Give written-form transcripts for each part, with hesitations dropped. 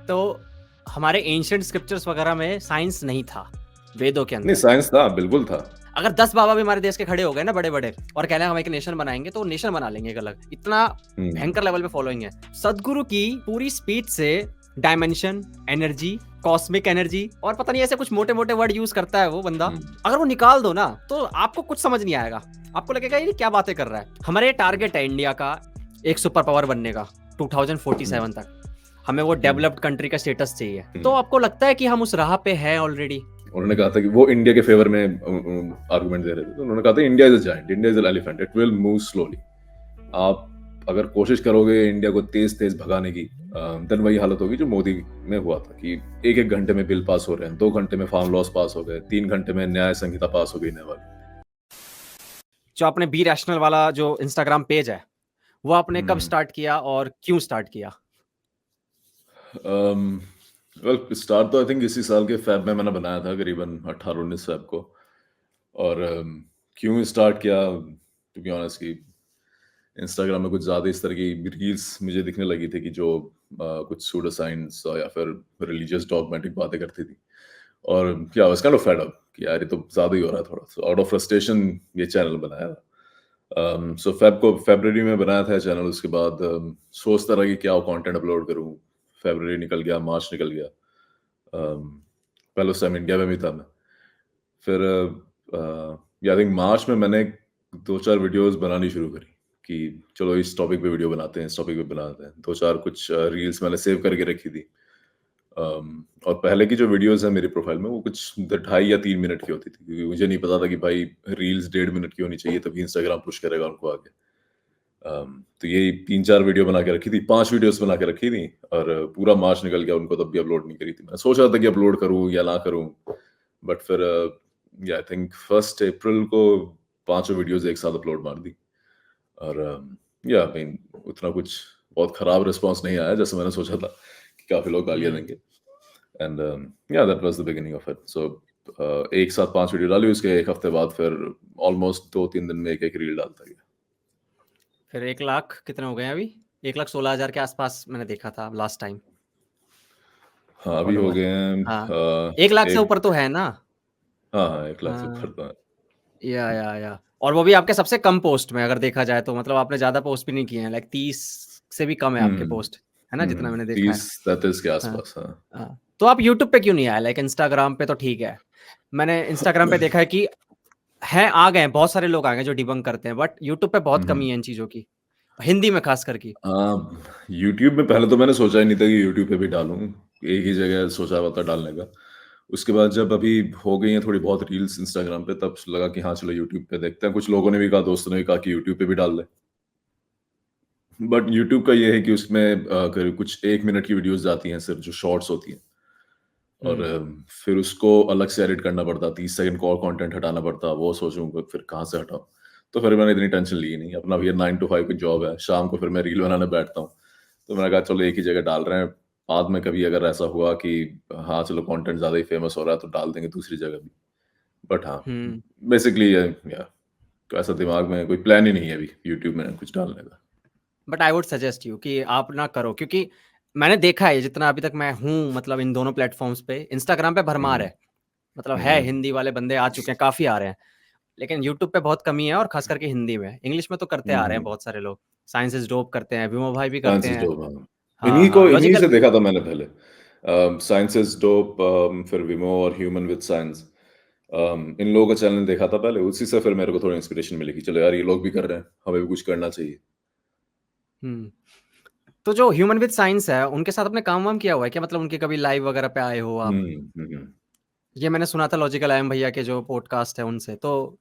तो हमारे ancient scriptures वगैरह में साइंस नहीं था, वेदों के नहीं अंदर। साइंस था, बिल्कुल था। अगर 10 बाबा भी हमारे देश के खड़े हो गए ना बड़े-बड़े और कह रहे हैं हम एक नेशन बनाएँगे, तो नेशन बना लेंगे एक अलग। इतना भयंकर लेवल पे फॉलोइंग है। सद्गुरु की पूरी स्पीच से डायमेंशन, एनर्जी, कॉस्मिक एनर्जी और पता नहीं ऐसे कुछ मोटे-मोटे वर्ड यूज़ करता है वो बंदा। अगर वो निकाल दो ना, तो आपको कुछ समझ नहीं आएगा। आपको लगेगा ये क्या बातें कर रहा है। हमारा ये टारगेट है इंडिया का एक सुपर पावर बनने का 2047 तक। हमें वो डेवलप्ड कंट्री का स्टेटस चाहिए। तो आपको लगता है कि हम उस राह पे हैं ऑलरेडी? उन्होंने कहा था कि वो इंडिया के फेवर में आर्गुमेंट दे रहे थे, तो उन्होंने कहा था India is a giant, India is an elephant, it will move slowly. आप अगर कोशिश करोगे इंडिया को तेज तेज भगाने की, देन वही हालत होगी जो मोदी में हुआ था कि एक एक घंटे में बिल पास हो रहे हैं, 2 घंटे में फार्म लॉस पास हो गए, 3 घंटे में न्याय संहिता पास हो गई नए वाली। जो आपने बी रैशनल वाला जो इंस्टाग्राम पेज है, वो आपने कब स्टार्ट किया और क्यों स्टार्ट किया? वेल स्टार्ट तो आई थिंक इसी साल के फेब में मैंने बनाया था, करीबन 18-19 फेब को। और क्यों स्टार्ट किया, टू बी ऑनेस्ट कि इंस्टाग्राम में कुछ ज़्यादा इस तरह की रील्स मुझे दिखने लगी थी कि जो कुछ सूडो साइंस या फिर रिलीजियस डॉगमेटिक बातें करती थी। और क्या was kind of fed up कि यार ये तो ज़्यादा ही हो रहा है थोड़ा। सो आउट ऑफ फ्रस्ट्रेशन ये चैनल बनाया। सो फरवरी में बनाया था चैनल। उसके बाद सोचता रहा कि क्या कंटेंट अपलोड करूं। फरवरी निकल गया, मार्च निकल गया। पहले उस टाइम इंडिया में भी था मैं। फिर आई थिंक मार्च में मैंने 2-4 वीडियोस बनानी शुरू करी कि चलो इस टॉपिक पे वीडियो बनाते हैं, इस टॉपिक पे बनाते हैं। 2-4 कुछ रील्स मैंने सेव करके रखी थी। और पहले की जो वीडियोस है मेरी प्रोफाइल में वो कुछ 2.5 या 3 मिनट की होती थी, क्योंकि मुझे नहीं पता था कि भाई रील्स 1.5 मिनट की होनी चाहिए तभी इंस्टाग्राम पुश करेगा उनको आगे। तो ये 3-4 वीडियो बना के रखी थी, 5 वीडियोस बना के रखी थी। और पूरा मार्च निकल गया, उनको तब भी अपलोड नहीं करी थी। मैं सोच रहा था कि अपलोड करूं या ना करूं, बट फिर आई थिंक 1 अप्रैल को 5 वीडियोस एक साथ अपलोड मार दी। और आई मीन उतना कुछ बहुत खराब रिस्पांस नहीं आया जैसे मैंने सोचा था कि काफी लोग गालियां देंगे। And that was the beginning of it. So एक साथ 5 वीडियो डाली, उसके एक हफ्ते बाद फिर ऑलमोस्ट 2-3 दिन में एक रील डालता गया। फिर 1 लाख कितने हो गए हैं अभी? 1,16,000 के आसपास मैंने देखा था लास्ट टाइम हाँ, अभी हो फॉलोवर। गए हैं हाँ, 1 लाख से एक। ऊपर तो है ना? हाँ, 1 लाख से हाँ, ऊपर तो है। या और वो भी आपके सबसे कम पोस्ट में अगर देखा जाए तो मतलब आपने ज़्यादा पोस्ट भी नहीं किए हैं, लाइक 30 से भी कम है आपके पोस्ट, है ना? जितना मैंने देखा है। 30-33 के हाँ, आसपास। हाँ। हाँ। तो आप यूट्यूब पे क्यों नहीं आए? लाइक इंस्टाग्राम पे तो ठीक है। मैंने इंस्टाग्राम पे देखा है कि आ गए हैं, बहुत सारे लोग आ गए हैं जो डिबंक करते हैं, बट यूट्यूब पे बहुत कमी है इन चीज़ों की, हिंदी में खास करके। यूट्यूब में पहले तो मैंने सोचा ही नहीं था कि यूट्यूब पे भी डालूं। एक ही जगह सोचा हुआ था डालने का। उसके बाद जब अभी हो गई हैं थोड़ी बहुत रील्स इंस्टाग्राम पे, तब लगा कि हाँ चलो यूट्यूब पे देखते हैं। कुछ लोगों ने भी कहा, दोस्तों ने भी कहा कि यूट्यूब पे भी डाल ले। बट यूट्यूब का ये है कि उसमें करीब कुछ 1 मिनट की वीडियोस जाती हैं सिर्फ, जो शॉर्ट्स होती हैं। और हुँ, फिर उसको अलग से एडिट करना पड़ता, 30 सेकंड का और कंटेंट हटाना पड़ता। वो सोचूंगा फिर कहाँ से हटाऊं। तो फिर मैंने इतनी टेंशन ली नहीं। अपना भैया 9 to 5 की जॉब है, शाम को फिर मैं रील बनाने बैठता हूँ। तो मैंने कहा चलो एक ही जगह डाल रहे हैं, बाद में कभी अगर ऐसा हुआ कि हाँ चलो कंटेंट ज्यादा ही फेमस हो रहा है तो डाल देंगे दूसरी जगह भी। बट हाँ, हुँ। बेसिकली या ऐसा दिमाग में कोई प्लान ही नहीं है अभी यूट्यूब में कुछ डालने का। But I would suggest you कि आप ना करो, क्योंकि मैंने देखा है जितना अभी तक मैं हूँ मतलब इन दोनों प्लेटफ़ॉर्म्स पे, इंस्टाग्राम पे भरमार हम्म, है। मतलब है, हम्म, हिंदी वाले बंदे आ चुके हैं, काफ़ी आ रहे हैं। लेकिन यूट्यूब पे बहुत कमी है और ख़ास करके हिंदी में। इंग्लिश में तो करते आ रहे हैं हम्म। बहुत सारे लोग। साइंस इज़ डोप करते हैं, विमो भाई भी करते साइंस इज हैं। डोप, हाँ। हाँ, हाँ, इन्हीं लॉजिकल से देखा था मैंने पहले। साइंस इज डोप, फिर विमो और ह्यूमन विद साइंस। इन लोगों का चैनल देखा था पहले, उसी से फिर मेरे को थोड़ी इंस्पिरेशन मिली कि चलो यार ये लोग भी कर रहे हैं, हमें भी कुछ करना चाहिए। हुँ। तो जो ह्यूमन विद साइंस है, उनके साथ आपने काम-वाम किया हुआ है क्या? मतलब उनके कभी लाइव वगैरह पे आए हो आप? हम्म, हम्म। ये मैंने सुना था लॉजिकल आई एम भैया के जो पॉडकास्ट है उनसे। तो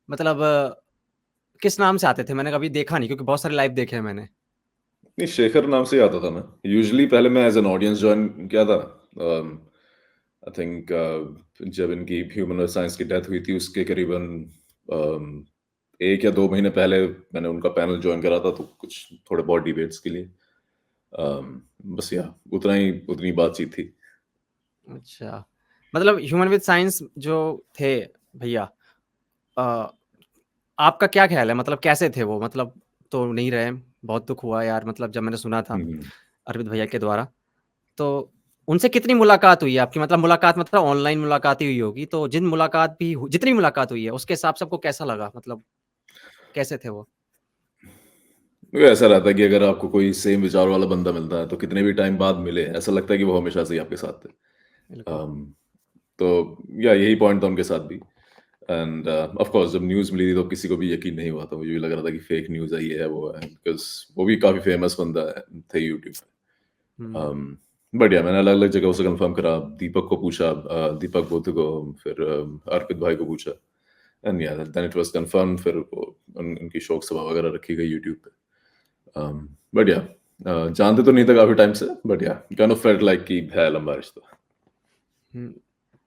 मतलब किस नाम से आते थे? मैंने कभी देखा नहीं क्योंकि बहुत सारे लाइव देखे हैं मैंने। नहीं, शेखर नाम से ही आता था मैं। यूजुअली पहले मैं एज एन ऑडियंस ज्वाइन किया था। आई थिंक जब इनकी ह्यूमन साइंस की डेथ हुई थी उसके करीबन 1 या 2 महीने पहले मैंने उनका पैनल ज्वाइन करा था, तो कुछ थोड़े बहुत डिबेट्स के लिए। बस या उतनी बातचीत थी। अच्छा। मतलब ह्यूमन विद साइंस जो थे भैया, अ, आपका क्या ख़्याल है मतलब कैसे थे वो? मतलब तो नहीं रहे, बहुत दुःख हुआ यार मतलब जब मैंने सुना था हम्म, अरविंद भैया के द्वारा। तो उनसे कितनी मुलाकात हुई है आपकी? मतलब मुलाकात मतलब ऑनलाइन मुलाकात ही हुई होगी, तो जितनी मुलाकात हुई है, उसके हिसाब से आपको कैसा लगा? मतलब कैसे थे वो? तो ऐसा रहता है कि अगर आपको कोई सेम विचार वाला बंदा मिलता है, तो कितने भी टाइम बाद मिले, ऐसा लगता है कि वो हमेशा से ही आपके साथ थे। बिल्कुल। अम, तो या यही पॉइंट था उनके साथ भी। एंड ऑफ कोर्स जब न्यूज़ मिली थी तो किसी को भी यकीन नहीं हुआ था। मुझे भी लग रहा था कि फेक न्यूज़ है, ये है, वो है, बिकॉज़ वो भी काफ़ी फेमस बंदा है थे यूट्यूब पे। हुँ, बट या मैंने अलग-अलग जगहों से कन्फर्म करा, दीपक को पूछा, दीपक बोथे को, फिर अर्पित भाई को पूछा, एंड या देन इट वाज़ कन्फर्म्ड। फिर वो उनकी शोक सभा वगैरह रखी गई यूट्यूब पे। बट या जानते तो नहीं थे काफ़ी टाइम से, बट या काइंड ऑफ फेल्ट लाइक कि है लंबा रिश्ता। हुँ।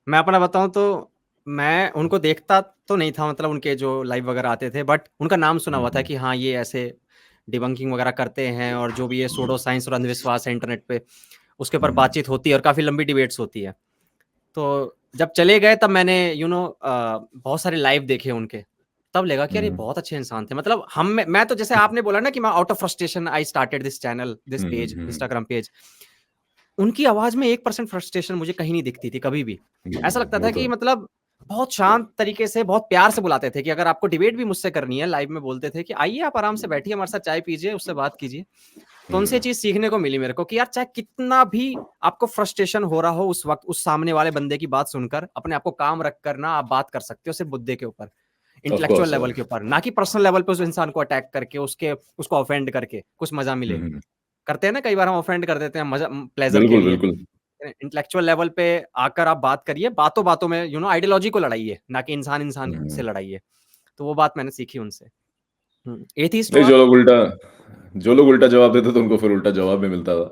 मैं अपना बताऊँ तो मैं उनको देखता तो नहीं था मतलब उनके जो लाइव वगैरह आते थे, बट उनका नाम सुना हुँ, हुआ था हुँ। कि हाँ, ये ऐसे डिबंकिंग वगैरह करते हैं और जो भी ये सूडो साइंस और अंधविश्वास है इंटरनेट पे, उसके ऊपर हुँ, हुँ। बातचीत होती है और काफ़ी लंबी डिबेट्स होती है। तो जब चले गए तब मैंने बहुत सारे लाइव देखे उनके। तब लगा कि हुँ, यार ये हुँ। बहुत अच्छे इंसान थे। मतलब मैं तो जैसे आपने बोला ना कि मैं out of frustration I started this channel, this hmm, hmm, page, hmm, hmm. Instagram page. उनकी आवाज़ में 1% फ्रस्ट्रेशन मुझे कहीं नहीं दिखती थी कभी भी। ऐसा लगता वो था तो कि है। मतलब बहुत शांत तरीके से, बहुत प्यार से बुलाते थे कि अगर आपको डिबेट भी मुझसे करनी है, लाइव में बोलते थे कि आइए आप आराम से बैठिए, हमारे साथ चाय पीजिए, उससे बात कीजिए। तो उनसे ये हुँ, चीज़ सीखने को मिली मेरे को कि यार चाहे कितना भी आपको फ्रस्ट्रेशन हो रहा हो उस वक़्त, उस सामने वाले बंदे की बात सुनकर, अपने आप को काम रख कर ना आप बात कर सकते हो सिर्फ़ मुद्दे के ऊपर, ऑफ़ इंटेलेक्चुअल कोर्स लेवल के ऊपर, ना कि पर्सनल लेवल पे उस इंसान को अटैक करके, उसको ऑफेंड करके कुछ मज़ा हुँ, मिले। हुँ। करते हैं ना कई बार हम ऑफेंड कर देते हैं प्लेज़र के बिल्कुल, लिए। बिल्कुल। इंटेलेक्चुअल लेवल पे आकर आप बात करिए, बातों-बातों में आइडियोलॉजी को लड़ाइए, ना कि इंसान-इंसान हुँ, से हुँ। लड़ाइए। तो वो बात मैंने सीखी उनसे। एथिस्ट हो नहीं, आप? जो लोग उल्टा जवाब देते तो उनको फिर उल्टा जवाब भी मिलता था।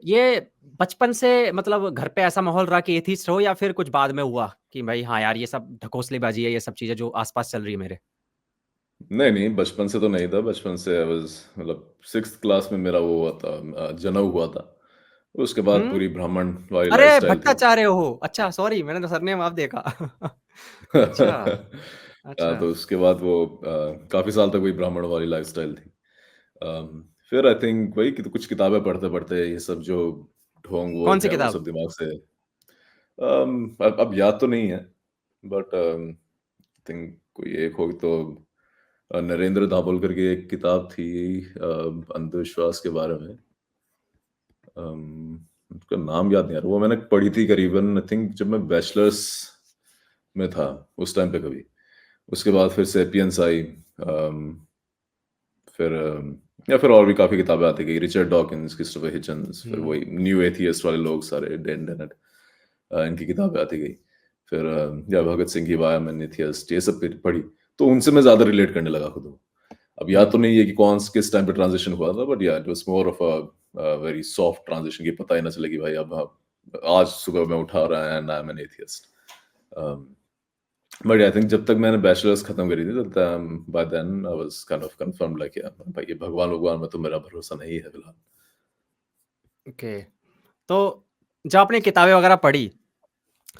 ये बचपन से मतलब घर पे ऐसा माहौल रहा कि एथिस्ट रहो या फिर कुछ बाद में हुआ कि भाई हाँ यार, ये सब ढकोसलेबाज़ी है, ये सब चीज़ें जो आस-पास चल रही है मेरे? नहीं, नहीं, बचपन से तो नहीं था। बचपन से आई वाज़ मतलब 6th क्लास में मेरा वो हुआ था, जनेऊ हुआ था। उसके बाद हुँ? पूरी ब्राह्मण वाली अरे! लाइफ़स्टाइल थी। भट्टाचार्य हो। अच्छा सॉरी मैंने तो सरनेम आप देखा। अच्छा, तो अच्छा। उसके बाद वो काफ़ी साल तक वही ब्राह्मण वाली लाइफ़स्टाइल थी। फिर आई थिंक वही कि कुछ किताबें पढ़ते-पढ़ते ये सब जो ढोंग-वोंग कौन-सी है वो किताब? सब दिमाग से अब याद तो नहीं है, बट थिंक कोई एक होगी तो नरेंद्र दाभोलकर की एक किताब थी, अंधविश्वास के बारे में। उसका नाम याद नहीं आ रहा। वो मैंने पढ़ी थी करीबन आई थिंक जब मैं बैचलर्स में था, उस टाइम पे कभी। उसके बाद फिर सेपियंस आई, फिर या फिर और भी काफ़ी किताबें आती गई, रिचर्ड डॉकिंस, क्रिस्टोफर हिचन्स, फिर हुँ। वही न्यू एथियस्ट वाले लोग सारे, डैन डेनेट, इनकी किताबें आती गई। फिर या भगत सिंह की वाई एम एन एथियस्ट, ये सब फिर पढ़ी, तो उनसे मैं ज़्यादा रिलेट करने लगा खुद को। अब याद तो हुँ। नहीं है कि किस टाइम पे ट्रांज़िशन हुआ था, बट या it was more of very soft transition, कि पता ही ना चले कि भाई अब आज सुबह मैं उठा रहा है and I am an atheist. Um, but I think जब तक मैंने बैचलर्स खत्म करी थी, तब by then I was kind of confirmed like या भाई ये भगवान-वगवान में तो मेरा भरोसा नहीं है फिलहाल। ओके। तो जब आपने किताबें वगैरह पढ़ी,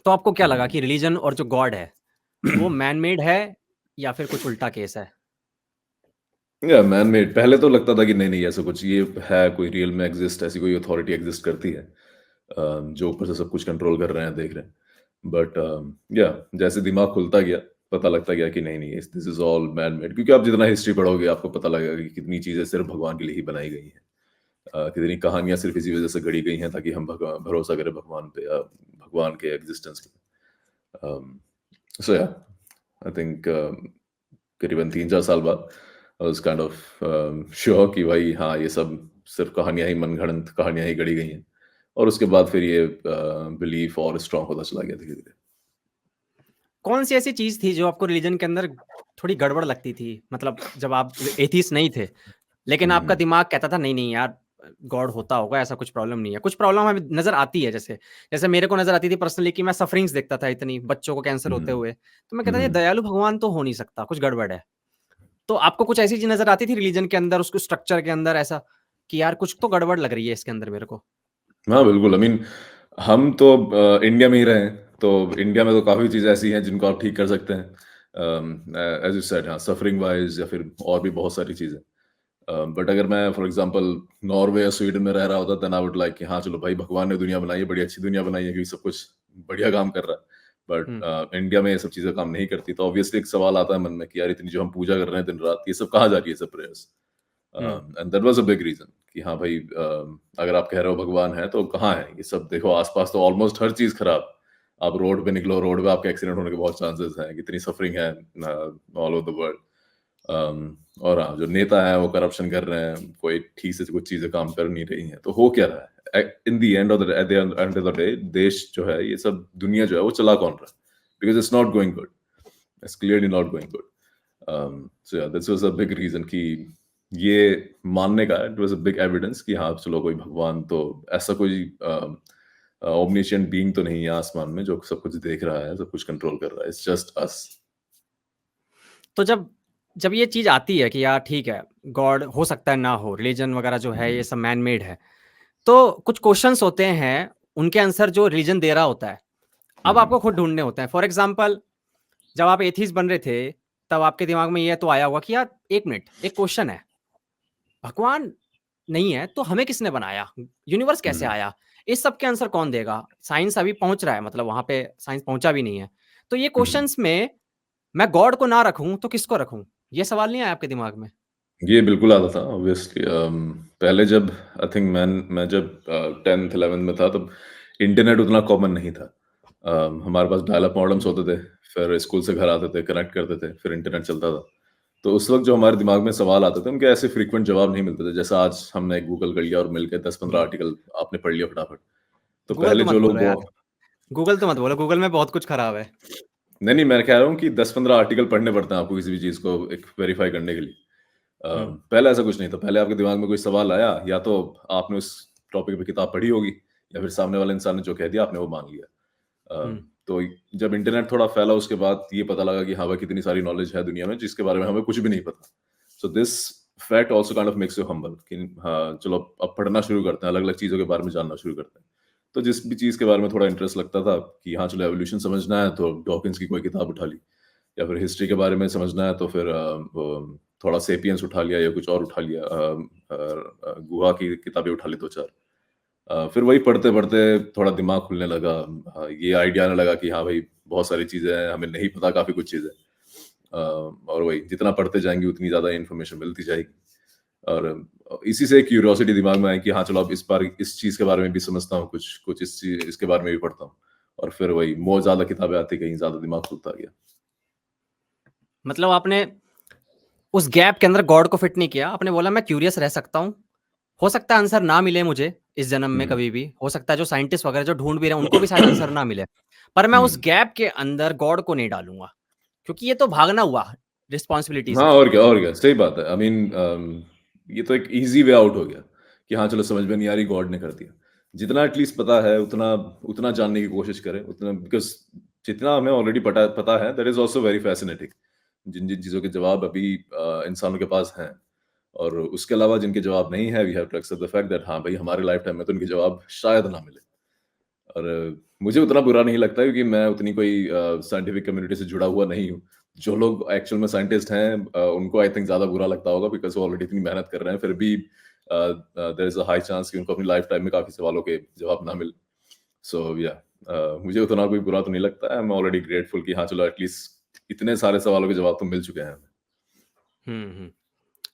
तो आपको क्या लगा हुँ। कि रिलिजन और जो गॉड है, वो मैन मेड है या फिर कुछ उल्टा केस है? या मैन मेड, पहले तो लगता था कि नहीं-नहीं ऐसा कुछ ये है, कोई रियल में एग्ज़िस्ट, ऐसी कोई अथॉरिटी एग्ज़िस्ट करती है, जो ऊपर से सब कुछ कंट्रोल कर रहे हैं, देख रहे हैं। बट या जैसे दिमाग खुलता गया, पता लगता गया कि नहीं-नहीं this is all man made, क्योंकि आप जितना हिस्ट्री पढ़ोगे आपको पता लगेगा कि कितनी चीज़ें सिर्फ़ भगवान के लिए ही बनाई गई हैं। कितनी कहानियाँ सिर्फ़ इसी वज़ह से गढ़ी गई हैं ताकि हम भरोसा करें भगवान पे, या भगवान के एग्ज़िस्टेंस पे। अम, सो या आई थिंक करीबन 3-4 साल बाद आई वाज़ काइंड ऑफ श्योर कि भाई हाँ, ये सब सिर्फ़ कहानियाँ ही, मनगढ़ंत कहानियाँ ही गढ़ी गई हैं। और उसके बाद फिर ये बिलीफ और स्ट्रॉन्ग होता चला गया धीरे-धीरे। कौन-सी ऐसी चीज़ थी जो आपको रिलिजन के अंदर थोड़ी गड़बड़ लगती थी? मतलब जब आप एथिस्ट नहीं थे, लेकिन हुँ, आपका हुँ। दिमाग कहता था नहीं, नहीं यार गॉड होता होगा, ऐसा कुछ प्रॉब्लम नहीं है। कुछ प्रॉब्लम हमें नज़र आती है जैसे, जैसे मेरे को नज़र आती थी पर्सनली कि मैं सफरिंग्स देखता था इतनी, बच्चों को कैंसर हुँ, होते हुँ। हुए। तो मैं हुँ, कहता था ये हुँ। दयालु भगवान तो हो नहीं सकता, कुछ गड़बड़ है। तो आपको कुछ ऐसी चीज़ नज़र आती थी रिलिजन के अंदर, उसके स्ट्रक्चर के अंदर ऐसा कि यार कुछ तो गड़बड़ लग रही है इसके अंदर मेरे को? हाँ, बिल्कुल, आई मीन हम तो इंडिया में ही रहे हैं, तो इंडिया में तो काफ़ी चीज़ें ऐसी हैं जिनको आप ठीक कर सकते हैं। एज़ यू सेड, हाँ, सफरिंग वाइज़ या फिर और भी बहुत सारी चीज़ें। बट अगर मैं फॉर एग्जांपल नॉर्वे या स्वीडन में रह रहा होता देन आई वुड लाइक कि हाँ चलो भाई भगवान ने दुनिया बनाई है, बड़ी अच्छी दुनिया बनाई है क्योंकि सब कुछ बढ़िया काम कर रहा है। हुँ, बट इंडिया में ये सब चीजें काम नहीं करती, तो ऑब्वियसली एक सवाल आता है मन में कि यार इतनी जो हम पूजा कर रहे हैं दिन रात, ये सब कहाँ जा रही है सब prayers. Hmm. And that was a big reason कि हाँ भाई, अगर आप कह रहे हो भगवान है तो कहाँ है ये सब? देखो आसपास तो ऑलमोस्ट हर चीज खराब। आप रोड पे निकलो, रोड पे आपके एक्सीडेंट होने के बहुत चांसेस हैं, कितनी सफरिंग है ऑल ओवर द वर्ल्ड। और हाँ, जो नेता हैं वो करप्शन कर रहे हैं, कोई ठीक से कुछ चीजें काम कर नहीं रही हैं, तो हो क्या रहा है in the end of the end of the day? देश जो है, ये सब दुनिया जो है वो चला कौन रहा है? Because it's not going good, it's clearly not going good. So या this was a big reason कि ये मानने का, it was a big evidence कि हाँ चलो कोई भगवान तो, ऐसा कोई ओमनिशिएंट बीइंग तो नहीं है आसमान में जो सब कुछ देख रहा है, सब कुछ कंट्रोल कर रहा है, इट्स जस्ट अस। तो जब जब ये चीज़ आती है कि यार ठीक है, गॉड हो सकता है ना हो, रिलीजन वगैरह जो है ये सब मैन मेड है। तो कुछ क्वेश्चन्स होते हैं, उनके आंसर जो रिलीजन दे रहा होता है, अब आपको खुद ढूँढने होते हैं। फॉर एग्ज़ाम्पल जब आप एथीस्ट बन रहे थे, तब आपके दिमाग में ये तो आया होगा कि यार 1 मिनट, एक क्वेश्चन है, भगवान नहीं है तो हमें किसने बनाया? यूनिवर्स कैसे आया? इस सब के आंसर कौन देगा? साइंस अभी पहुँच रहा है, मतलब वहाँ पे साइंस पहुँचा भी नहीं है। तो ये क्वेश्चन्स में मैं गॉड को ना रखूँ तो किसको रखूँ? ये सवाल नहीं आया आपके दिमाग में? ये बिल्कुल आता था ऑब्वियसली। पहले जब आई थिंक मैं जब 10th 11th में था, तब इंटरनेट उतना कॉमन नहीं था। हमारे पास डायल अप मॉडेम्स होते थे, फिर स्कूल से घर आते थे, कनेक्ट करते थे, फिर इंटरनेट चलता था। तो उस वक़्त जो हमारे दिमाग में सवाल आते थे, उनके ऐसे फ्रीक्वेंट जवाब नहीं मिलते थे, जैसा आज हमने गूगल कर लिया और मिलके 10-15 हुँ। आर्टिकल आपने पढ़ लिया फटाफट। तो गूगल पहले तो मत जो लोग बोलो वो यार, गूगल तो मत बोलो, गूगल में बहुत कुछ खराब है। नहीं, नहीं, मैं कह रहा हूँ कि 10-15 आर्टिकल पढ़ने पड़ते हैं आपको किसी भी चीज़ को एक वेरीफ़ाई करने के लिए। हुँ, पहले ऐसा कुछ नहीं था। पहले आपके दिमाग में कोई सवाल आया, या तो आपने उस टॉपिक पे किताब पढ़ी होगी, या फिर सामने वाले इंसान ने जो कह दिया आपने वो मान लिया। हुँ। तो जब इंटरनेट थोड़ा फैला, उसके बाद ये पता लगा कि हाँ भाई, कितनी सारी नॉलेज है दुनिया में जिसके बारे में हमें कुछ भी नहीं पता। So this fact also kind of makes you humble कि हाँ, चलो अब पढ़ना शुरू करते हैं, अलग-अलग चीज़ों के बारे में जानना शुरू करते हैं। तो जिस भी चीज़ के बारे में थोड़ा इंटरेस्ट लगता था कि हाँ, चलो एवोल्यूशन समझना है तो डॉकिंस की कोई किताब उठा ली, या फिर हिस्ट्री के बारे में समझना है तो फिर थोड़ा सेपियंस उठा लिया या कुछ और उठा लिया, गुहा की किताबें उठा ली 2-4। फिर वही पढ़ते-पढ़ते थोड़ा दिमाग खुलने लगा। ये आइडिया आने लगा कि हाँ भाई, बहुत सारी चीज़ें हैं, हमें नहीं पता काफ़ी कुछ चीज़ें। और वही जितना पढ़ते जाएँगे उतनी ज़्यादा इन्फॉर्मेशन मिलती जाएगी। और इसी से क्यूरियोसिटी दिमाग में आई कि हाँ, चलो अब इस बार इस चीज़ के बारे में भी समझता हूँ कुछ, कुछ इसके बारे में भी पढ़ता हूँ। और फिर वही more ज़्यादा किताबें आती गईं, ज़्यादा दिमाग खुलता गया। मतलब आपने उस गैप के अंदर गॉड को फिट नहीं किया, आपने बोला मैं क्यूरियस रह सकता हूँ। हो सकता है आंसर ना मिले मुझे इस जन्म में हुँ, कभी भी, हो सकता है जो साइंटिस्ट वगैरह जो ढूँढ भी रहे हैं उनको भी शायद आंसर ना मिले। पर मैं उस हुँ। गैप के अंदर गॉड को नहीं डालूँगा, क्योंकि ये तो भागना हुआ रिस्पॉन्सिबिलिटी हाँ, से। और क्या, और क्या, सही बात है। आई मीन ये तो एक ईज़ी वे आउट हो गया कि हाँ, चलो समझ में नहीं आ रही, गॉड ने कर दिया। जितना एटलीस्ट पता है उतना उतना जानने की कोशिश करें, उतना बिकॉज़ जितना हमें ऑलरेडी पता है, that is also very fascinating। जिन-जिन चीज़ों के जवाब अभी इंसानों के पास हैं, और उसके अलावा जिनके जवाब नहीं है, we have to accept the fact that हाँ भाई, हमारे लाइफ़ टाइम में तो उनके जवाब शायद ना मिले। और मुझे उतना बुरा नहीं लगता क्योंकि मैं उतनी कोई साइंटिफिक कम्युनिटी से जुड़ा हुआ नहीं हूँ। जो लोग एक्चुअल में साइंटिस्ट हैं, उनको आई थिंक ज़्यादा बुरा लगता होगा बिकॉज़ वो ऑलरेडी इतनी मेहनत कर रहे हैं, फिर भी there is a high chance कि उनको अपनी लाइफ टाइम में काफ़ी सवालों के जवाब ना मिले। सो या मुझे उतना कोई बुरा तो नहीं लगता है। आई एम ऑलरेडी ग्रेटफुल कि हाँ, चलो एटलीस्ट इतने सारे सवालों के जवाब तो मिल चुके हैं हमें। हुँ, हुँ।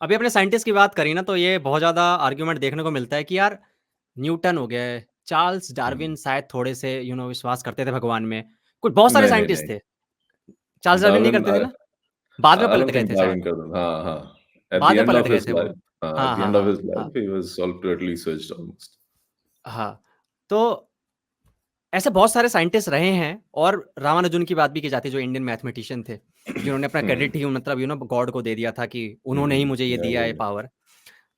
अभी आपने साइंटिस्ट की बात करी ना, तो ये बहुत ज़्यादा आर्गुमेंट देखने को मिलता है कि यार न्यूटन हो गए, चार्ल्स हुँ। डार्विन शायद थोड़े से विश्वास करते थे भगवान में। कुछ बहुत सारे नहीं, नहीं, साइंटिस्ट नहीं। थे। चार्ल्स डार्विन नहीं डार्विन करते थे ना? बाद में आई पलट डोंट गए थिंक थे शायद। डार्विन कर दो, हाँ, हाँ। एट द बाद में एंड पलट ऑफ गए हिज़ थे वो। लाइफ, एट हाँ, द हाँ, एंड ऑफ हाँ, हिज़ हाँ, life he was totally switched almost. हाँ। तो ऐसे बहुत सारे साइंटिस्ट रहे हैं और रामानुजन की बात भी की जाती है जो इंडियन मैथमेटिशियन थे, जिन्होंने अपना हुँ, क्रेडिट ही मतलब गॉड को दे दिया था कि हुँ, उन्होंने ही मुझे ये या दिया है वही। पावर।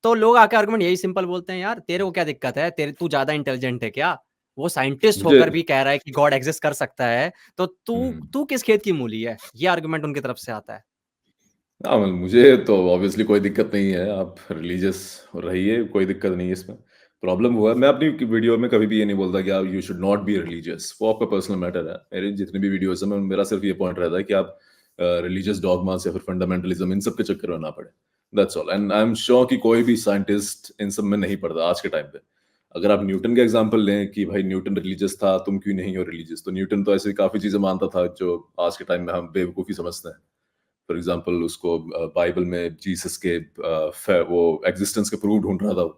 तो लोग आके आर्गुमेंट यही सिंपल बोलते हैं, यार तेरे को क्या दिक्कत है? तेरे तू ज़्यादा इंटेलिजेंट है क्या? वो साइंटिस्ट मुझे होकर भी कह रहा है कि गॉड एक्सिस्ट कर सकता है, तो तू हुँ। तू किस खेत की मूली है? ये आर्गुमेंट उनकी तरफ से आता है। हाँ, मुझे तो ऑब्वियसली कोई दिक्कत नहीं है, आप रिलीजियस रहिए, कोई दिक्कत नहीं है इसमें। प्रॉब्लम वो है, मैं अपनी वीडियो में कभी भी ये नहीं बोलता कि आप you should not be religious, वो आपका पर्सनल मैटर है। मेरे जितने भी वीडियोज़ हैं, मैं मेरा सिर्फ ये पॉइंट रहता है कि आप रिलीजियस डॉगमास या फिर फंडामेंटलिज्म इन सब के चक्कर में ना पड़ें। That's all. And I am sure कि कोई भी साइंटिस्ट इन सब में नहीं पड़ता आज के टाइम पे। अगर आप न्यूटन का एग्जांपल लें कि भाई न्यूटन रिलीजियस था, तुम क्यों नहीं हो रिलीजियस, तो न्यूटन तो ऐसी काफी चीजें मानता था जो आज के टाइम में हम बेवकूफी समझते हैं। फॉर एग्जांपल उसको बाइबल में जीसस के वो एग्जिस्टेंस के प्रूफ ढूंढ रहा था,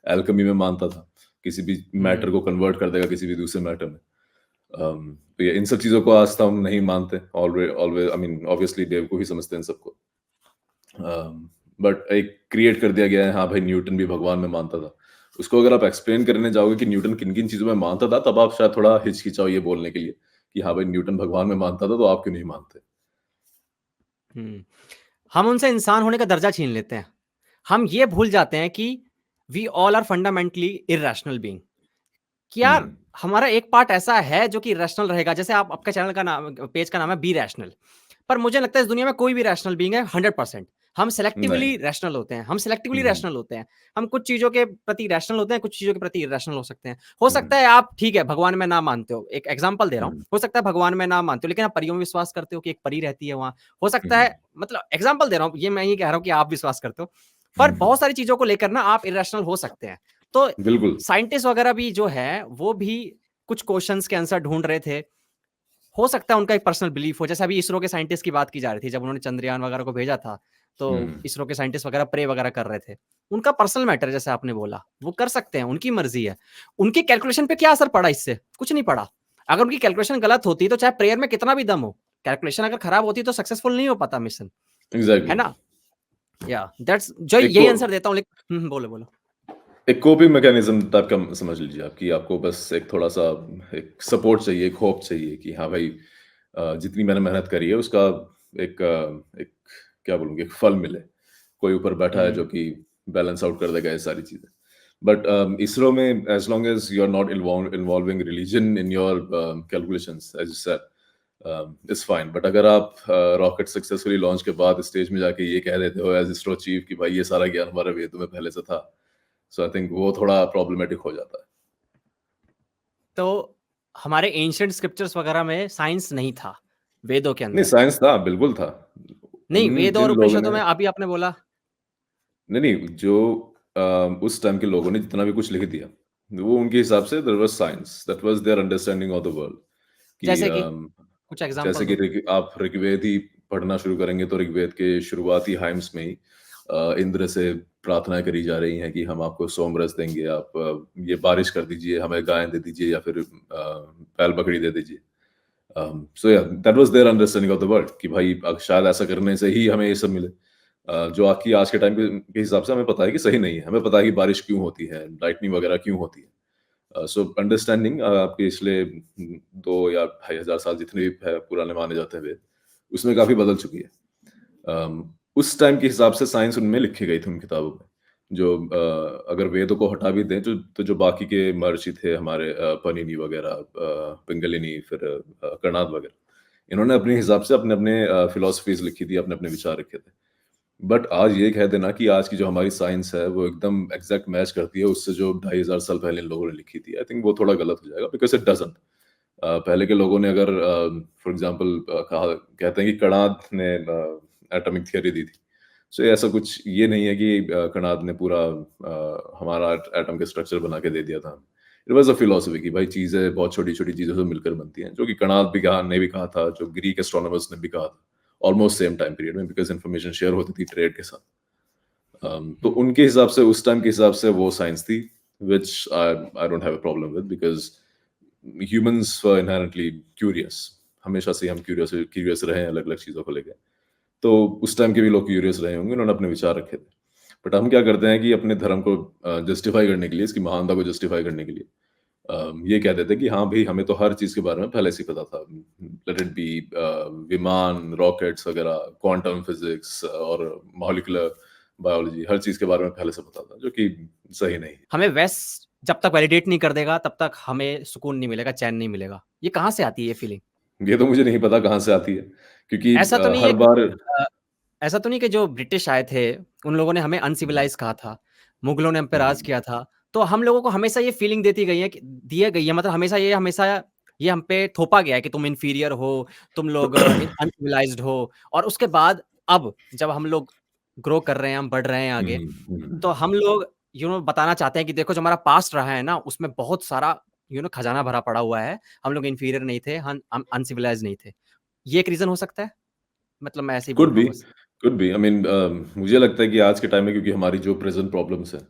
एल्केमी में मानता था किसी भी मैटर को कन्वर्ट कर देगा किसी भी दूसरे मैटर में। तो ये इन सब चीजों को आज तक हम नहीं मानते, always always I mean obviously बेवकूफी समझते हैं इन सबको। बट एक क्रिएट कर दिया गया है, हाँ भाई न्यूटन भी भगवान में मानता था। उसको अगर आप एक्सप्लेन करने जाओगे कि न्यूटन किन किन चीजों में मानता था, तब आप शायद थोड़ा हिचकिचाओ ये बोलने के लिए कि हाँ भाई न्यूटन भगवान में मानता था, तो आप क्यों नहीं मानते। हम उनसे इंसान होने का दर्जा छीन लेते हैं। हम ये भूल जाते हैं कि we all are fundamentally irrational being. कि यार हमारा एक पार्ट ऐसा है जो कि रैशनल रहेगा। जैसे आप आपका चैनल का नाम, पेज का नाम है बी रैशनल, पर मुझे लगता है इस दुनिया में कोई भी रैशनल बीइंग है 100%। हम सिलेक्टिवली नहीं। रैशनल होते हैं, हम सिलेक्टिवली रैशनल होते हैं। हम कुछ चीजों के प्रति रैशनल होते हैं, कुछ चीजों के प्रति इररेशनल हो सकते हैं। हो सकता है आप, ठीक है, भगवान में ना मानते हो, एक एग्जांपल दे रहा हूं, हो सकता है भगवान में ना मानते हो लेकिन आप परियों में विश्वास करते हो कि एक परी रहती है वहां। हो सकता है, मतलब एग्जांपल दे रहा हूं, ये मैं ये कह रहा हूं कि आप विश्वास करते हो, पर बहुत सारी चीजों को लेकर ना आप इररेशनल हो सकते हैं। तो बिल्कुल। साइंटिस्ट वगैरह भी जो है वो भी कुछ क्वेश्चंस के आंसर ढूंढ रहे थे। हो सकता है उनका एक पर्सनल बिलीफ हो, जैसे अभी इसरो के साइंटिस्ट की बात की जा रही थी, जब उन्होंने चंद्रयान वगैरह को भेजा था, तो इसरो के साइंटिस्ट वगैरह प्रे वगैरह कर रहे थे। उनका पर्सनल मैटर, जैसे आपने बोला, वो कर सकते हैं, उनकी मर्जी है। उनकी कैलकुलेशन पे क्या असर पड़ा इससे? कुछ नहीं पड़ा। अगर उनकी कैलकुलेशन गलत होती तो चाहे प्रेयर में कितना भी दम हो, कैलकुलेशन अगर खराब होती तो सक्सेसफुल नहीं हो पाता मिशन, है एग्जैक्टली। ना? या दैट्स जो एक यही आंसर देता हूँ, लेकिन बोलो बोलो। एक कोपिंग मैकेनिज्म टाइप का समझ लीजिए आप, कि आपको बस एक थोड़ा सा एक सपोर्ट चाहिए, एक होप चाहिए कि हाँ भाई जितनी मैंने मेहनत करी है उसका एक क्या बोलूँगी, एक फल मिले। कोई ऊपर बैठा है जो कि बैलेंस आउट कर देगा ये सारी चीज़ें। बट इसरो में as long as you are not involving religion in your calculations as you said, it's fine. But अगर आप रॉकेट सक्सेसफुली लॉन्च के बाद स्टेज में जाके ये कह देते हो एज़ इसरो चीफ कि भाई ये सारा ज्ञान हमारे वेदों में पहले से था, सो आई थिंक वो थोड़ा प्रॉब्लमेटिक हो जाता है। तो हमारे एंशिएंट स्क्रिप्चर्स वगैरह में साइंस नहीं था, वेदों के नहीं, अंदर? साइंस था, बिल्कुल था। नहीं, उन वेद और जिन लोगों उपनिषदों ने में अभी आपने बोला। नहीं, जो उस टाइम के लोगों ने जितना भी कुछ लिख दिया, वो उनके हिसाब से there was science, that was their understanding of the world. कि जैसे कि कुछ जैसे एग्जांपल कि दो। आप ऋग्वेद ही पढ़ना शुरू करेंगे तो ऋग्वेद के शुरुआती हाइम्स में ही इंद्र से प्रार्थनाएं करी जा रही हैं कि हम आपको सोमरस देंगे, आप ये बारिश कर दीजिए, हमें गाय दे दीजिए या फिर बैल बकरी दे दीजिए। सो या that was there understanding of the world कि भाई शायद ऐसा करने से ही हमें ये सब मिले। जो आपकी आज के टाइम के हिसाब से हमें पता है कि सही नहीं है। हमें पता है कि बारिश क्यों होती है, लाइटनिंग वगैरह क्यों होती है। सो अंडरस्टैंडिंग आपके पिछले 2 या 2500 साल जितने भी पुराने माने जाते हैं वेद, उसमें काफ़ी बदल चुकी है। उस टाइम के हिसाब से साइंस उनमें लिखी गई थी उन किताबों में। जो अगर वेदों को हटा भी दें तो जो बाकी के महर्षि थे हमारे पनिनी वगैरह, पिंगलिनी, फिर कणाद वगैरह, इन्होंने अपने हिसाब से अपने-अपने फिलॉसफीज़ लिखी थी, अपने-अपने विचार रखे थे। बट आज ये कह देना कि आज की जो हमारी साइंस है वो एकदम एग्जैक्ट मैच करती है उससे जो 2500 साल पहले इन लोगों ने लिखी थी, आई थिंक वो थोड़ा गलत हो जाएगा, बिकॉज़ इट डज़न्ट। पहले के लोगों ने अगर फॉर एग्जांपल कहा कहते हैं कि कणाद ने एटॉमिक थ्योरी दी थी। सो ऐसा कुछ ये नहीं है कि कणाद ने पूरा हमारा एटम का स्ट्रक्चर बना के दे दिया था। इट वाज़ अ फिलॉसफी कि भाई चीज़ें बहुत छोटी-छोटी चीज़ों से मिलकर बनती हैं, जो कि कणाद भी कहा ने भी कहा था, जो ग्रीक एस्ट्रोनॉमर्स ने भी कहा था, ऑलमोस्ट सेम टाइम पीरियड में, बिकॉज़ इन्फॉर्मेशन शेयर होती थी ट्रेड के साथ। तो उनके हिसाब से उस टाइम के हिसाब से वो साइंस थी, which I don't have a problem with, because humans were inherently curious. हमेशा से हम क्यूरियस रहे हैं अलग-अलग चीज़ों को लेके। तो उस टाइम के भी लोग क्यूरियस रहे होंगे, उन्होंने अपने विचार रखे थे। बट हम क्या करते हैं कि अपने धर्म को जस्टिफाई करने के लिए, इसकी महानता को जस्टिफाई करने के लिए ये कह देते हैं कि हाँ भाई, हमें तो हर चीज़ के बारे में पहले से ही पता था। लेट इट बी विमान, रॉकेट्स वगैरह, क्वांटम फिज़िक्स और मॉलिक्यूलर बायोलॉजी, हर चीज़ के बारे में पहले से पता था, जो कि सही नहीं है। हमें वेस्ट जब तक वैलिडेट नहीं कर देगा तब तक हमें सुकून नहीं मिलेगा, चैन नहीं मिलेगा। ये कहाँ से आती है ये फीलिंग? ये तो मुझे नहीं पता कहाँ से आती है, क्योंकि ऐसा तो नहीं है हर बार अ, ऐसा तो नहीं कि जो ब्रिटिश आए थे, उन लोगों ने हमें अनसिविलाइज़ कहा था, मुगलों ने हम पे राज हुँ, किया था, तो हम लोगों को हमेशा ये फीलिंग देती गई है कि दिया गई है, मतलब हमेशा ये हम पे थोपा गया है कि तुम इन्फीरियर हो, तुम लोग अनसिविलाइज़्ड हो। और उसके बाद अब जब हम लोग ग्रो कर रहे हैं, हम बढ़ रहे हैं आगे। हम्म। तो हम लोग बताना चाहते हैं कि देखो जो हमारा पास्ट रहा है ना, उसमें बहुत सारा खजाना भरा पड़ा हुआ है। हम लोग इंफीरियर नहीं थे, हम अनसिविलाइज्ड नहीं थे। ये एक रीज़न हो सकता है? मतलब मैं ऐसे ही बोल कुड रहा बी, हूँ बस। Could be. आई मीन मुझे लगता है कि आज के टाइम में क्योंकि हमारी जो प्रेज़ेंट प्रॉब्लम्स हैं,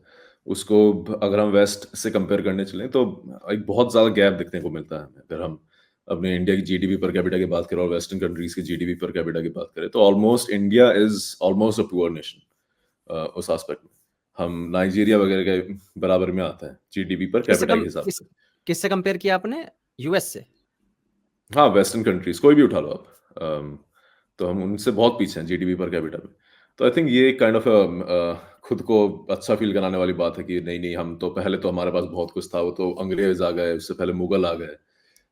उसको अगर हम वेस्ट से कंपेयर करने चलें तो एक बहुत ज़्यादा गैप देखने को मिलता है हमें। अगर हम अपने इंडिया की जीडीपी पर कैपिटा की बात करें और वेस्टर्न कंट्रीज़ की जीडीपी पर कैपिटा की बात करें, तो almost India is almost a poor nation उस एस्पेक्ट में। हम नाइजीरिया वगैरह के बराबर में आता है जीडीपी पर किससे कैपिटा कम के हिसाब किस से। किससे कंपेयर किया आपने? यूएस से? हाँ, वेस्टर्न कंट्रीज़ कोई भी उठा लो आप। तो हम उनसे बहुत पीछे हैं जीडीपी पर कैपिटा में। तो आई थिंक ये काइंड ऑफ खुद को अच्छा फ़ील कराने वाली बात है कि नहीं, हम तो पहले तो हमारे पास बहुत कुछ था, वो तो अंग्रेज़ आ गए, उससे पहले मुगल आ गए,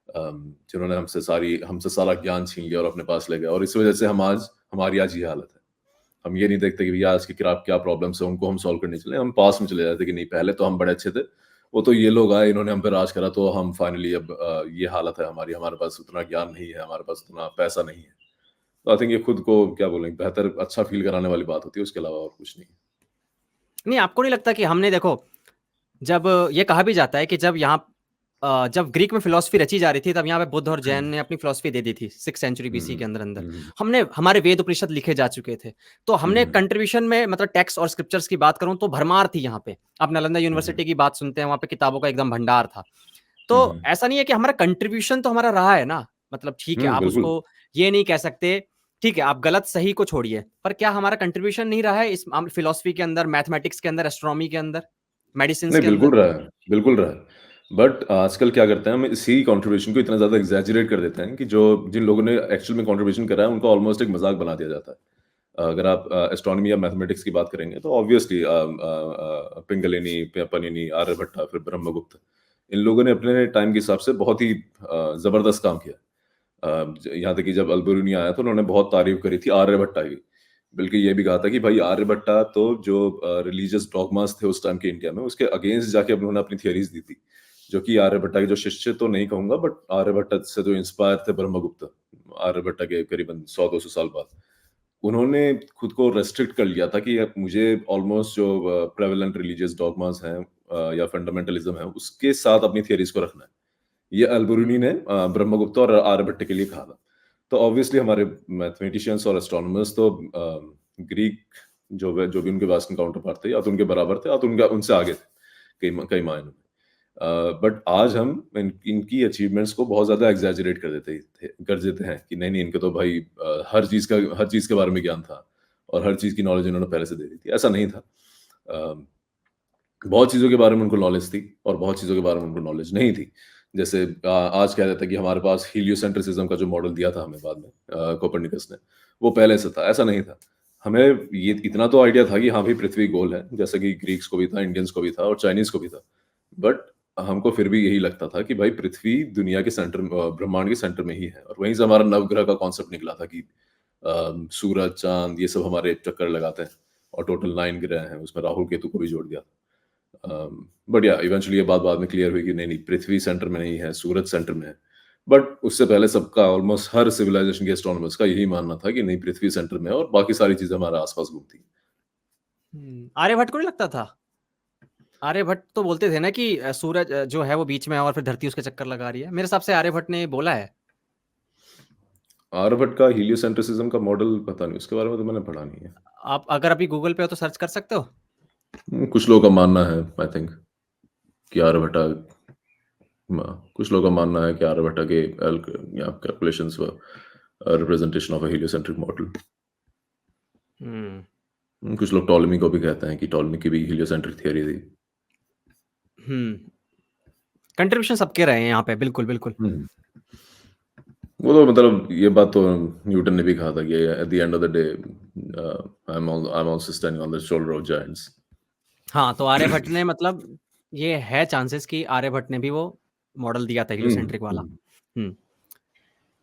जिन्होंने हमसे सारा ज्ञान छीन लिया और अपने पास ले गए और इस वज़ह से हमारी आज ये हालत है। हम ये नहीं देखते कि भैया आज की क्या क्या प्रॉब्लम्स हैं, उनको हम सॉल्व करने चले, हम पास्ट में चले जाते हैं कि नहीं पहले तो हम बड़े अच्छे थे, वो तो ये लोग आए, इन्होंने हम पे राज करा, तो हम फाइनली अब ये हालत है हमारी, हमारे पास उतना ज्ञान नहीं है, हमारे पास उतना पैसा नहीं है। तो आई थिंक ये खुद को क्या बोलें बेहतर अच्छा फ़ील कराने वाली बात होती है, उसके अलावा और कुछ नहीं। नहीं, आपको नहीं लगता कि हमने देखो, जब ये कहा भी जाता है कि जब ग्रीक में फिलॉसफी रची जा रही थी, तब यहाँ पे बुद्ध और जैन ने अपनी फिलॉसफी दे दी थी 6th सेंचुरी बीसी हुँ, के अंदर-अंदर। हुँ, हमने हमारे वेद उपनिषद लिखे जा चुके थे। तो हमने हुँ, कंट्रीब्यूशन में मतलब टेक्स्ट और स्क्रिप्चर्स की बात करूँ तो भरमार थी यहाँ पे। आप नालंदा हुँ, यूनिवर्सिटी की बात सुनते हैं, वहाँ पे किताबों का एकदम भंडार था। तो हुँ, ऐसा नहीं है कि हमारा कंट्रीब्यूशन तो हमारा रहा है ना, मतलब ठीक है, हुँ, आप बिल्कुल। उसको ये नहीं कह सकते, ठीक है, आप गलत सही को छोड़िए, पर क्या हमारा कंट्रीब्यूशन नहीं रहा है इस फिलॉसफी के अंदर, मैथमेटिक्स के अंदर, एस्ट्रोनॉमी के अंदर, मेडिसिन्स नहीं, के अंदर? बिल्कुल रहा है, बिल्कुल रहा है। बट आजकल क्या करते हैं हम इसी कंट्रीब्यूशन को इतना ज़्यादा एक्ज़ैजरेट कर देते हैं कि जो जिन लोगों ने एक्चुअल में कंट्रीब्यूशन करा है, उनको ऑलमोस्ट एक मज़ाक बना दिया जाता है। अगर आप एस्ट्रोनॉमी या मैथमेटिक्स की बात करेंगे तो ऑब्वियसली पिंगलिनी, पनिनी, आर्यभट्टा, फिर ब्रह्मगुप्त, इन लोगों ने अपने टाइम के हिसाब से बहुत ही ज़बरदस्त काम किया। यहाँ तक कि जब अल-बिरूनी आया तो उन्होंने बहुत तारीफ़ करी थी आर्यभट्टा की। बल्कि ये भी कहा था कि भाई आर्यभट्टा तो जो रिलीजियस डॉगमास थे उस टाइम के इंडिया में, उसके अगेंस्ट जाके उन्होंने अपनी थियरीज़ दी थी। जो कि आर्यभट्टा के जो शिष्य तो नहीं कहूँगा, बट आर्यभट्टा से जो इंस्पायर थे ब्रह्मगुप्त, आर्यभट्टा के करीबन 100-200 साल बाद। उन्होंने खुद को रेस्ट्रिक्ट कर लिया था कि अब मुझे ऑलमोस्ट जो प्रेवलेंट रिलीजियस डॉगमास हैं या फंडामेंटलिज्म है, उसके साथ अपनी थियरीज़ को रखना है। ये अल-बिरूनी ने ब्रह्मगुप्त और आर्यभट्ट के लिए कहा था। तो ऑब्वियसली हमारे मैथमेटिशियंस और एस्ट्रोनॉमर्स तो ग्रीक जो भी उनके वेस्टर्न काउंटर पार्ट थे, या तो उनके बराबर थे या तो उनसे आगे थे, कई मायनों में। बट आज हम इनकी अचीवमेंट्स को बहुत ज़्यादा एक्ज़ैजरेट कर देते हैं कि नहीं, इनके तो भाई हर चीज़ के बारे में ज्ञान था और हर चीज़ की नॉलेज इन्होंने पहले से दे दी थी। ऐसा नहीं था। अ, बहुत चीज़ों के बारे में उनको नॉलेज थी और बहुत चीज़ों के बारे में उनको नॉलेज नहीं थी। जैसे आज कह देते हैं कि हमारे पास हीलियोसेंट्रिसिज्म का जो मॉडल दिया था हमें बाद में कोपर्निकस ने, वो पहले से था, ऐसा नहीं था। हमें ये इतना तो आइडिया था कि हाँ भाई पृथ्वी गोल है, जैसे कि ग्रीक्स को भी था, इंडियंस को भी था और चाइनीज़ को भी था। बट हमको फिर भी यही लगता था कि भाई पृथ्वी दुनिया के ब्रह्मांड के सेंटर में ही है और वहीं से हमारा नवग्रह का कॉन्सेप्ट निकला था कि सूरज, चाँद ये सब हमारे चक्कर लगाते हैं और टोटल 9 ग्रह हैं, उसमें राहु, केतु को भी जोड़ दिया। बट या इवेंचुअली ये बात बाद में क्लियर हुई कि नहीं, पृथ्वी सेंटर में नहीं है, सूरज सेंटर में है। बट उससे पहले सबका ऑलमोस्ट हर सिविलाइजेशन के एस्ट्रोनॉमर्स का यही मानना था कि नहीं, पृथ्वी सेंटर में है और बाकी सारी चीज़ें हमारे आस-पास घूमती हैं। आर्यभट्ट को नहीं लगता था? आर्यभट्ट तो बोलते थे ना कि सूरज जो है वो बीच में है और फिर धरती उसके चक्कर लगा रही है। मेरे हिसाब से आर्यभट्ट ने बोला है। आर्यभट्ट का हीलियोसेंट्रिसिज्म का मॉडल पता नहीं, उसके बारे में तो मैंने पढ़ा नहीं है। आप अगर अभी गूगल पे हो तो सर्च कर सकते हो। कुछ लोगों का मानना है आई थिंक कि कुछ लोगों का मानना है कि आर्यभट्टा के या calculations were representation of a heliocentric model. Hmm. कुछ लोग टॉलेमी को भी कहते हैं कि टॉलेमी की भी हीलियोसेंट्रिक थियरी थी। हुँ। कंट्रीब्यूशन सबके रहे हैं यहाँ पे, बिल्कुल, बिल्कुल। हुँ। वो तो मतलब ये बात तो न्यूटन ने भी कहा था कि at the end of the day I am also standing on the shoulder of giants. हाँ, तो आर्यभट्ट ने मतलब ये है चांसेस कि आर्यभट्ट ने भी वो मॉडल दिया था हुँ, हीलियोसेंट्रिक वाला। हुँ, हुँ।